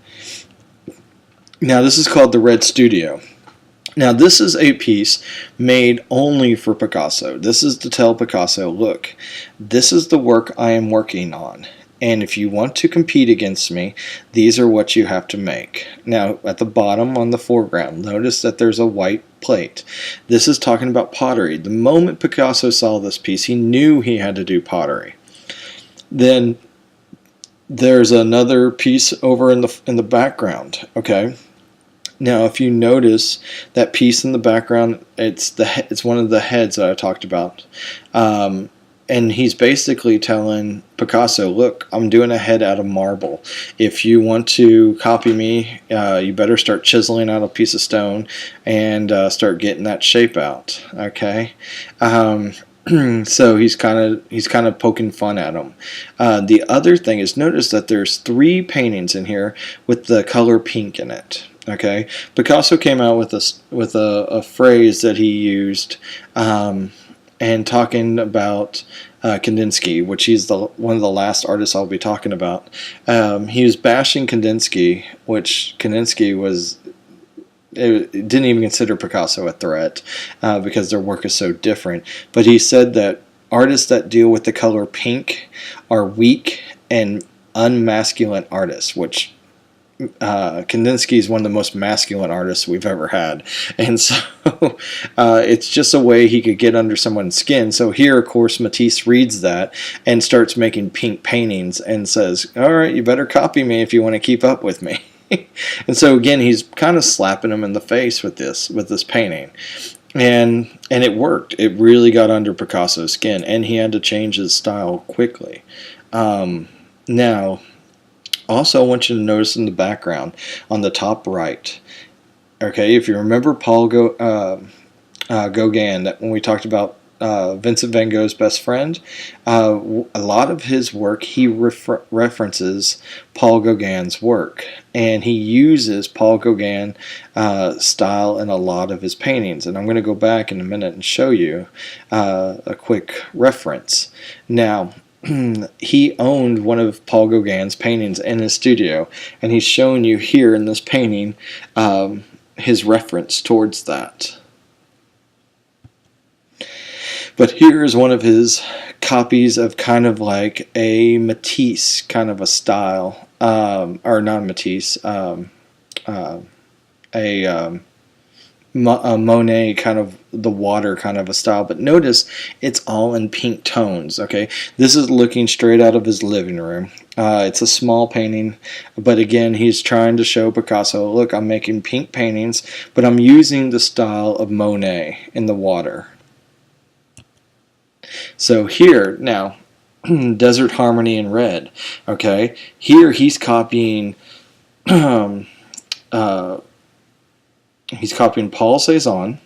Now this is called the Red Studio. Now this is a piece made only for Picasso. This is to tell Picasso, look, this is the work I am working on. And if you want to compete against me, these are what you have to make. Now, at the bottom on the foreground, notice that there's a white plate. This is talking about pottery. The moment Picasso saw this piece, he knew he had to do pottery. Then there's another piece over in the background, okay? Now, if you notice that piece in the background, it's one of the heads that I talked about. And he's basically telling Picasso, look, I'm doing a head out of marble. If you want to copy me, you better start chiseling out a piece of stone and start getting that shape out. Okay? So he's kind of poking fun at him. The other thing is, notice that there's 3 paintings in here with the color pink in it. Okay? Picasso came out with a phrase that he used, and talking about Kandinsky, which he's one of the last artists I'll be talking about. He was bashing Kandinsky, which Kandinsky didn't even consider Picasso a threat because their work is so different. But he said that artists that deal with the color pink are weak and unmasculine artists, which Kandinsky is one of the most masculine artists we've ever had, and so it's just a way he could get under someone's skin. So here, of course, Matisse reads that and starts making pink paintings and says, all right, you better copy me if you want to keep up with me. And so again, he's kind of slapping him in the face with this painting. And it worked. It really got under Picasso's skin, and he had to change his style quickly. Now, also, I want you to notice in the background, on the top right, okay, if you remember Paul Gauguin, that when we talked about Vincent van Gogh's best friend, a lot of his work, he references Paul Gauguin's work, and he uses Paul Gauguin style in a lot of his paintings. And I'm going to go back in a minute and show you a quick reference. Now, he owned one of Paul Gauguin's paintings in his studio, and he's showing you here in this painting his reference towards that. But here is one of his copies of kind of like a Matisse kind of a style, or not Matisse, a Monet kind of the water kind of a style, but notice it's all in pink tones. Okay, this is looking straight out of his living room. It's a small painting, but again, he's trying to show Picasso, look, I'm making pink paintings, but I'm using the style of Monet in the water. So here now, Desert Harmony in red. Okay, here he's copying he's copying Paul Cézanne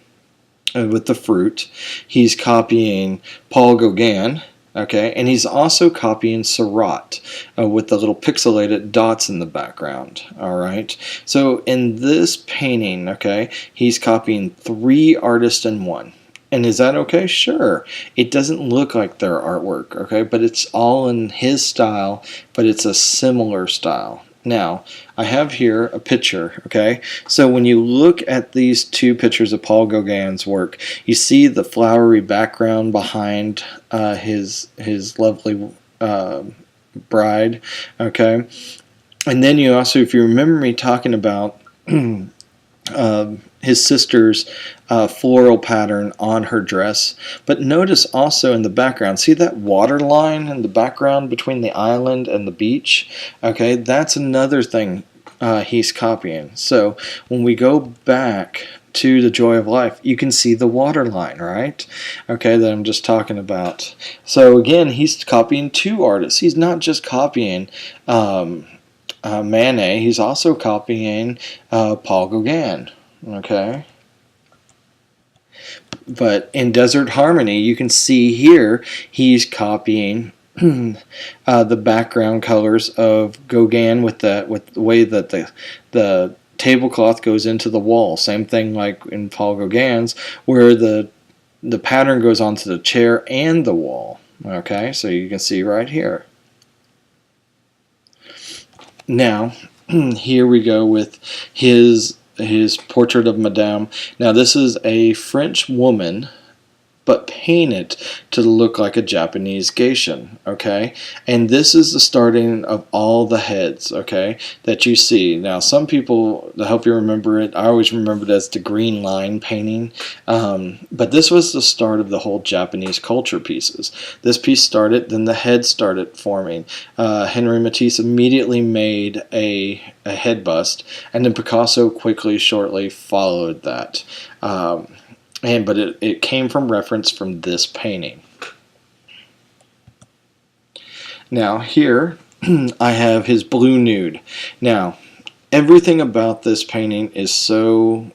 with the fruit. He's copying Paul Gauguin, okay, and he's also copying Seurat with the little pixelated dots in the background. All right. So in this painting, okay, he's copying 3 artists in one. And is that okay? Sure. It doesn't look like their artwork, okay, but it's all in his style, but it's a similar style. Now, I have here a picture, okay? So when you look at these 2 pictures of Paul Gauguin's work, you see the flowery background behind his lovely bride, okay? And then you also, if you remember me talking about his sister's floral pattern on her dress. But notice also in the background, see that water line in the background between the island and the beach? Okay, that's another thing he's copying. So when we go back to the Joy of Life, you can see the water line, right? Okay, that I'm just talking about. So again, he's copying two artists. He's not just copying Manet, he's also copying Paul Gauguin. Okay. But in Desert Harmony, you can see here he's copying the background colors of Gauguin with the way that the tablecloth goes into the wall. Same thing like in Paul Gauguin's, where the pattern goes onto the chair and the wall. Okay, so you can see right here. Now, here we go with his portrait of Madame. Now, this is a French woman, but painted to look like a Japanese geisha, okay? And this is the starting of all the heads, okay, that you see. Now, some people, to help you remember it, I always remember it as the green line painting, but this was the start of the whole Japanese culture pieces. This piece started, then the head started forming. Henri Matisse immediately made a head bust, and then Picasso shortly followed that. But it came from reference from this painting. Now here I have his blue nude. Now everything about this painting is so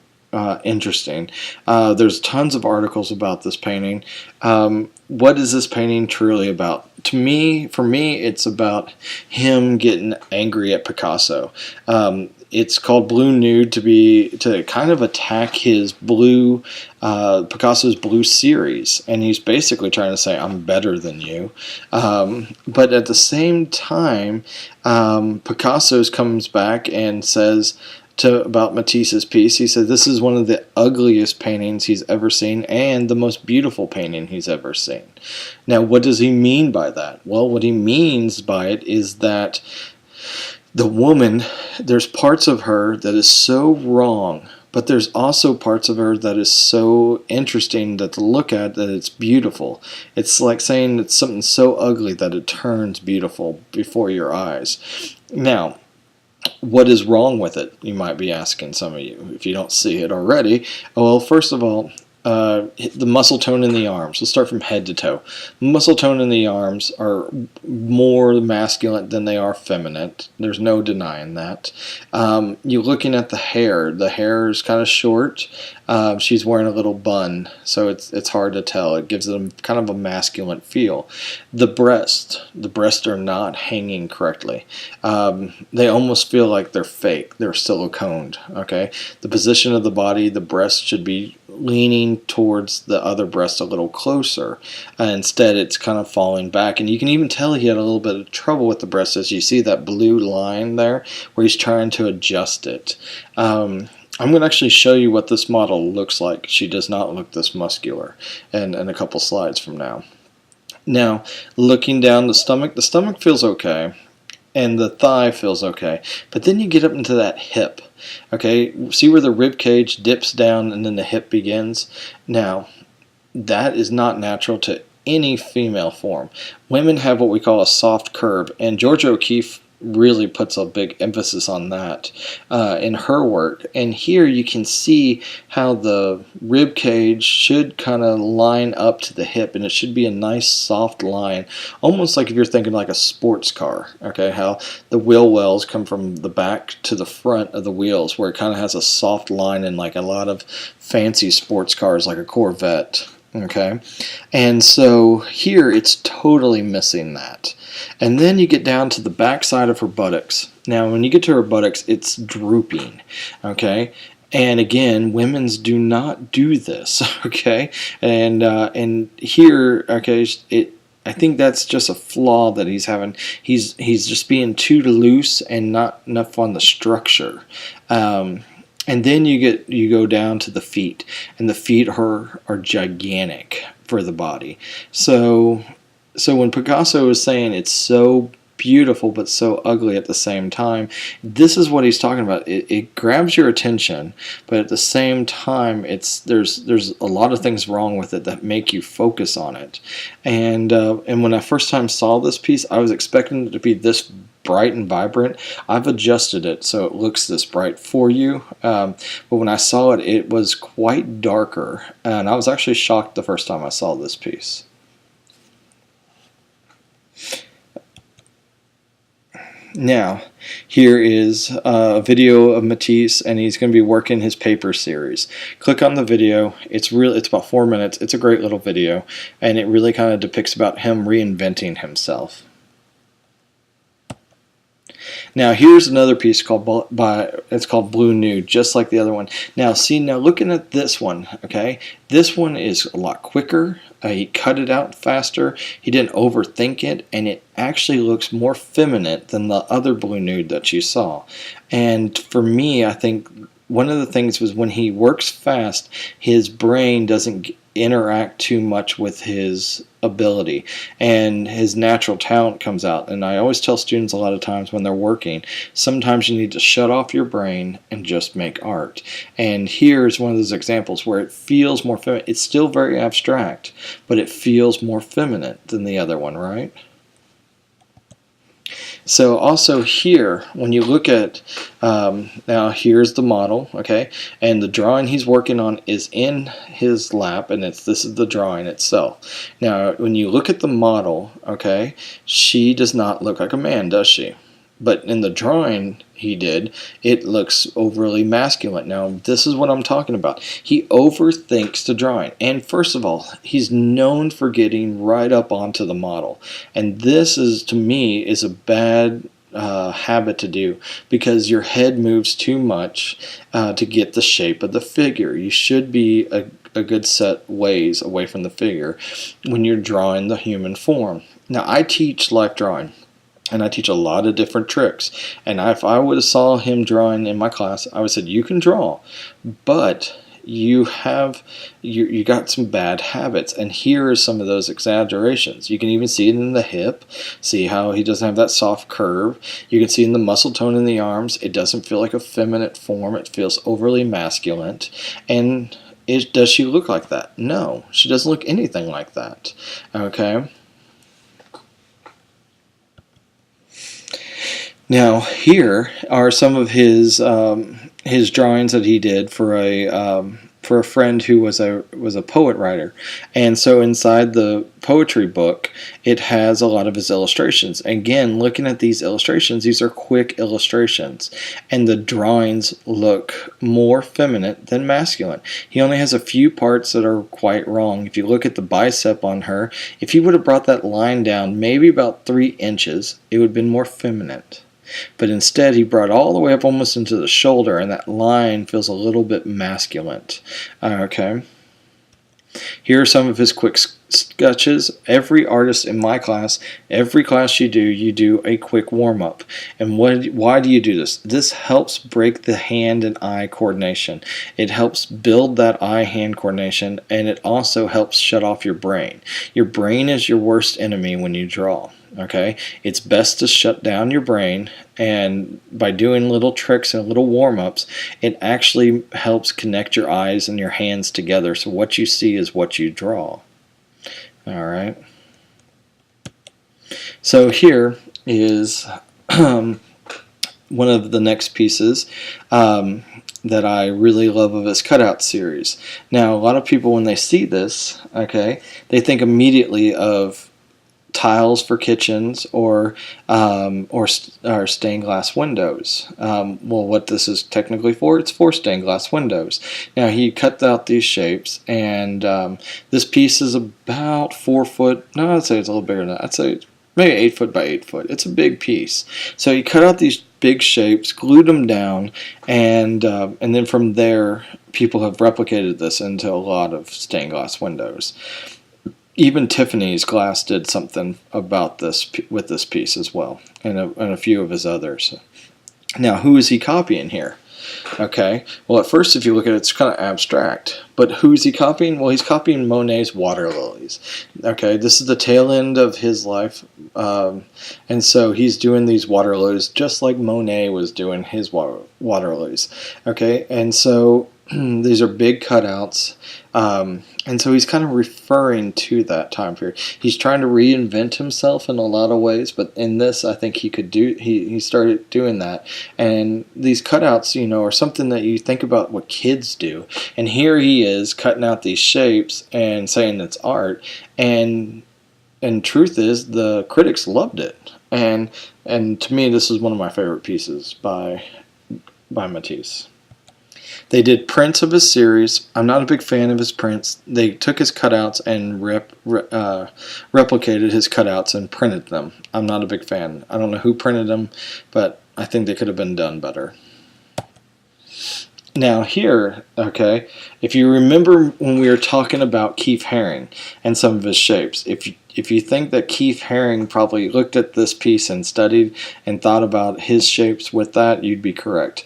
interesting. There's tons of articles about this painting. What is this painting truly about? For me, it's about him getting angry at Picasso. It's called Blue Nude to kind of attack his Picasso's blue series, and he's basically trying to say, I'm better than you. But at the same time, Picasso comes back and says about Matisse's piece, he said this is one of the ugliest paintings he's ever seen and the most beautiful painting he's ever seen. Now, what does he mean by that? Well, what he means by it is that the woman, there's parts of her that is so wrong, but there's also parts of her that is so interesting that to look at that it's beautiful. It's like saying it's something so ugly that it turns beautiful before your eyes. Now, what is wrong with it, you might be asking some of you, if you don't see it already. Well, first of all, the muscle tone in the arms. Let's start from head to toe. Muscle tone in the arms are more masculine than they are feminine. There's no denying that. You're looking at the hair. The hair is kind of short. She's wearing a little bun, so it's hard to tell. It gives them kind of a masculine feel. The breasts are not hanging correctly. They almost feel like they're fake. They're siliconed. Okay, the position of the body, the breast should be leaning towards the other breast a little closer. Instead, it's kind of falling back, and you can even tell he had a little bit of trouble with the breast, as you see that blue line there where he's trying to adjust it. I'm going to actually show you what this model looks like. She does not look this muscular in a couple slides from now. Now, looking down the stomach feels okay, and the thigh feels okay, but then you get up into that hip. Okay, see where the rib cage dips down and then the hip begins? Now, that is not natural to any female form. Women have what we call a soft curve, and Georgia O'Keeffe really puts a big emphasis on that in her work. And here you can see how the rib cage should kind of line up to the hip, and it should be a nice soft line, almost like if you're thinking like a sports car. Okay, how the wheel wells come from the back to the front of the wheels, where it kind of has a soft line in like a lot of fancy sports cars like a Corvette. Okay, and so here it's totally missing that. And then you get down to the back side of her buttocks. Now, when you get to her buttocks, it's drooping. Okay, and again, women's do not do this. Okay, and here, okay, I think that's just a flaw that he's having. He's just being too loose and not enough on the structure. And then you go down to the feet, and the feet are gigantic for the body. So when Picasso was saying it's so beautiful but so ugly at the same time. This is what he's talking about. It grabs your attention, but at the same time, there's a lot of things wrong with it that make you focus on it. And when I first time saw this piece, I was expecting it to be this bright and vibrant. I've adjusted it so it looks this bright for you, but when I saw it, it was quite darker, and I was actually shocked the first time I saw this piece. Now, here is a video of Matisse, and he's going to be working his paper series. Click on the video. It's about 4 minutes. It's a great little video, and it really kind of depicts about him reinventing himself. Now here's another piece called it's called Blue Nude, just like the other one. Now see, now looking at this one, okay, this one is a lot quicker. He cut it out faster. He didn't overthink it, and it actually looks more feminine than the other Blue Nude that you saw. And for me, I think one of the things was when he works fast, his brain doesn't interact too much with his ability, and his natural talent comes out. And I always tell students a lot of times when they're working, sometimes you need to shut off your brain and just make art. And here's one of those examples where it feels more feminine. It's still very abstract, but it feels more feminine than the other one, right? So also here, when you look at, now here's the model, okay, and the drawing he's working on is in his lap, and this is the drawing itself. Now, when you look at the model, okay, she does not look like a man, does she? But in the drawing he did, it looks overly masculine. Now, this is what I'm talking about. He overthinks the drawing. And first of all, he's known for getting right up onto the model. And this is, to me, is a bad habit to do, because your head moves too much to get the shape of the figure. You should be a good set ways away from the figure when you're drawing the human form. Now, I teach life drawing, and I teach a lot of different tricks. And if I would have saw him drawing in my class, I would have said, you can draw, but you got some bad habits. And here are some of those exaggerations. You can even see it in the hip. See how he doesn't have that soft curve. You can see in the muscle tone in the arms. It doesn't feel like a feminine form. It feels overly masculine. And does she look like that? No, she doesn't look anything like that. Okay. Now here are some of his drawings that he did for a friend who was a poet writer. And so inside the poetry book, it has a lot of his illustrations. Again, looking at these illustrations, these are quick illustrations, and the drawings look more feminine than masculine. He only has a few parts that are quite wrong. If you look at the bicep on her, if he would have brought that line down maybe about 3 inches, it would have been more feminine. But instead, he brought it all the way up almost into the shoulder, and that line feels a little bit masculine. Okay. Here are some of his quick sketches. Every artist in my class, every class you do a quick warm-up. And why do you do this? This helps break the hand and eye coordination. It helps build that eye-hand coordination, and it also helps shut off your brain. Your brain is your worst enemy when you draw. Okay, it's best to shut down your brain, and by doing little tricks and little warm-ups, it actually helps connect your eyes and your hands together, so what you see is what you draw. Alright, so here is one of the next pieces that I really love of his cutout series. Now, a lot of people, when they see this, okay, they think immediately of tiles for kitchens or stained glass windows. Well, what this is technically for, it's for stained glass windows. Now, he cut out these shapes, and this piece is about 4 foot. No, I'd say it's a little bigger than that. I'd say maybe 8 foot by 8 foot. It's a big piece. So he cut out these big shapes, glued them down, and then from there, people have replicated this into a lot of stained glass windows. Even Tiffany's Glass did something about this with this piece as well, and a few of his others. Now, who is he copying here? Okay, well, at first, if you look at it, it's kind of abstract. But who's he copying? Well, he's copying Monet's water lilies. Okay, this is the tail end of his life, and so he's doing these water lilies just like Monet was doing his water lilies. Okay, and so these are big cutouts. And so he's kind of referring to that time period. He's trying to reinvent himself in a lot of ways, but in this, I think he could do. He started doing that, and these cutouts, are something that you think about what kids do. And here he is cutting out these shapes and saying it's art, and truth is, the critics loved it, and to me, this is one of my favorite pieces by Matisse. They did prints of his series. I'm not a big fan of his prints. They took his cutouts and replicated his cutouts and printed them. I'm not a big fan. I don't know who printed them, but I think they could have been done better. Now here, okay, if you remember when we were talking about Keith Haring and some of his shapes, if you think that Keith Haring probably looked at this piece and studied and thought about his shapes with that, you'd be correct.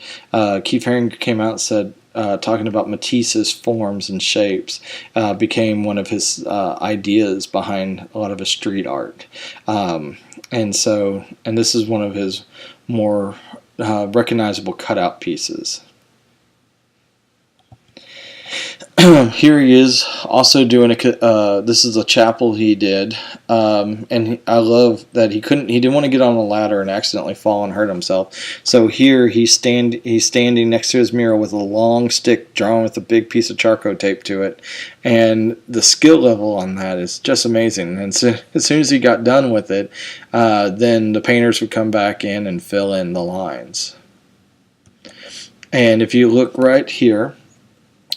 Keith Haring came out and said, talking about Matisse's forms and shapes, became one of his ideas behind a lot of his street art. And this is one of his more recognizable cutout pieces. Here he is also doing this is a chapel he did, and I love that he didn't want to get on a ladder and accidentally fall and hurt himself. So here he's standing next to his mural with a long stick drawn with a big piece of charcoal tape to it, and the skill level on that is just amazing. And so, as soon as he got done with it, then the painters would come back in and fill in the lines. And if you look right here,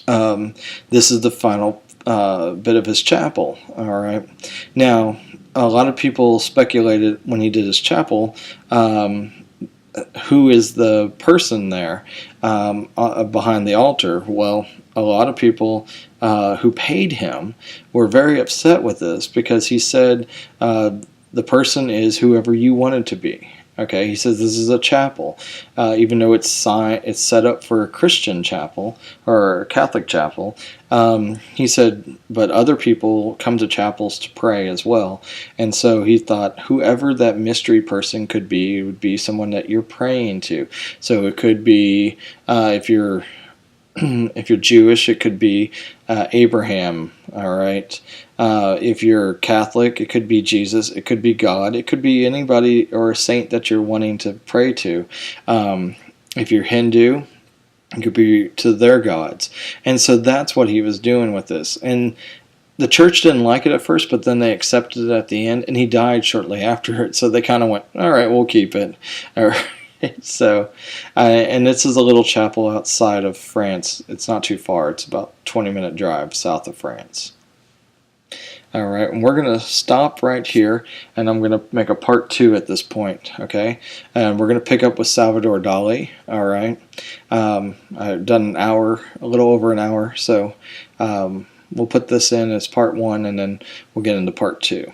this is the final bit of his chapel. All right. Now, a lot of people speculated when he did his chapel, who is the person there behind the altar? Well, a lot of people who paid him were very upset with this because he said the person is whoever you want it to be. Okay, he says this is a chapel, even though it's set up for a Christian chapel or a Catholic chapel. He said, but other people come to chapels to pray as well, and so he thought whoever that mystery person could be would be someone that you're praying to. So it could be if you're Jewish, it could be Abraham. All right. If you're Catholic, it could be Jesus. It could be God. It could be anybody or a saint that you're wanting to pray to. If you're Hindu, it could be to their gods. And so that's what he was doing with this. And the church didn't like it at first, but then they accepted it at the end, and he died shortly after it. So they kind of went, all right, we'll keep it. So, and this is a little chapel outside of France. It's not too far. It's about a 20-minute drive south of France. All right, and we're going to stop right here, and I'm going to make a part 2 at this point, okay? And we're going to pick up with Salvador Dali, all right? I've done a little over an hour, so we'll put this in as part 1, and then we'll get into part 2.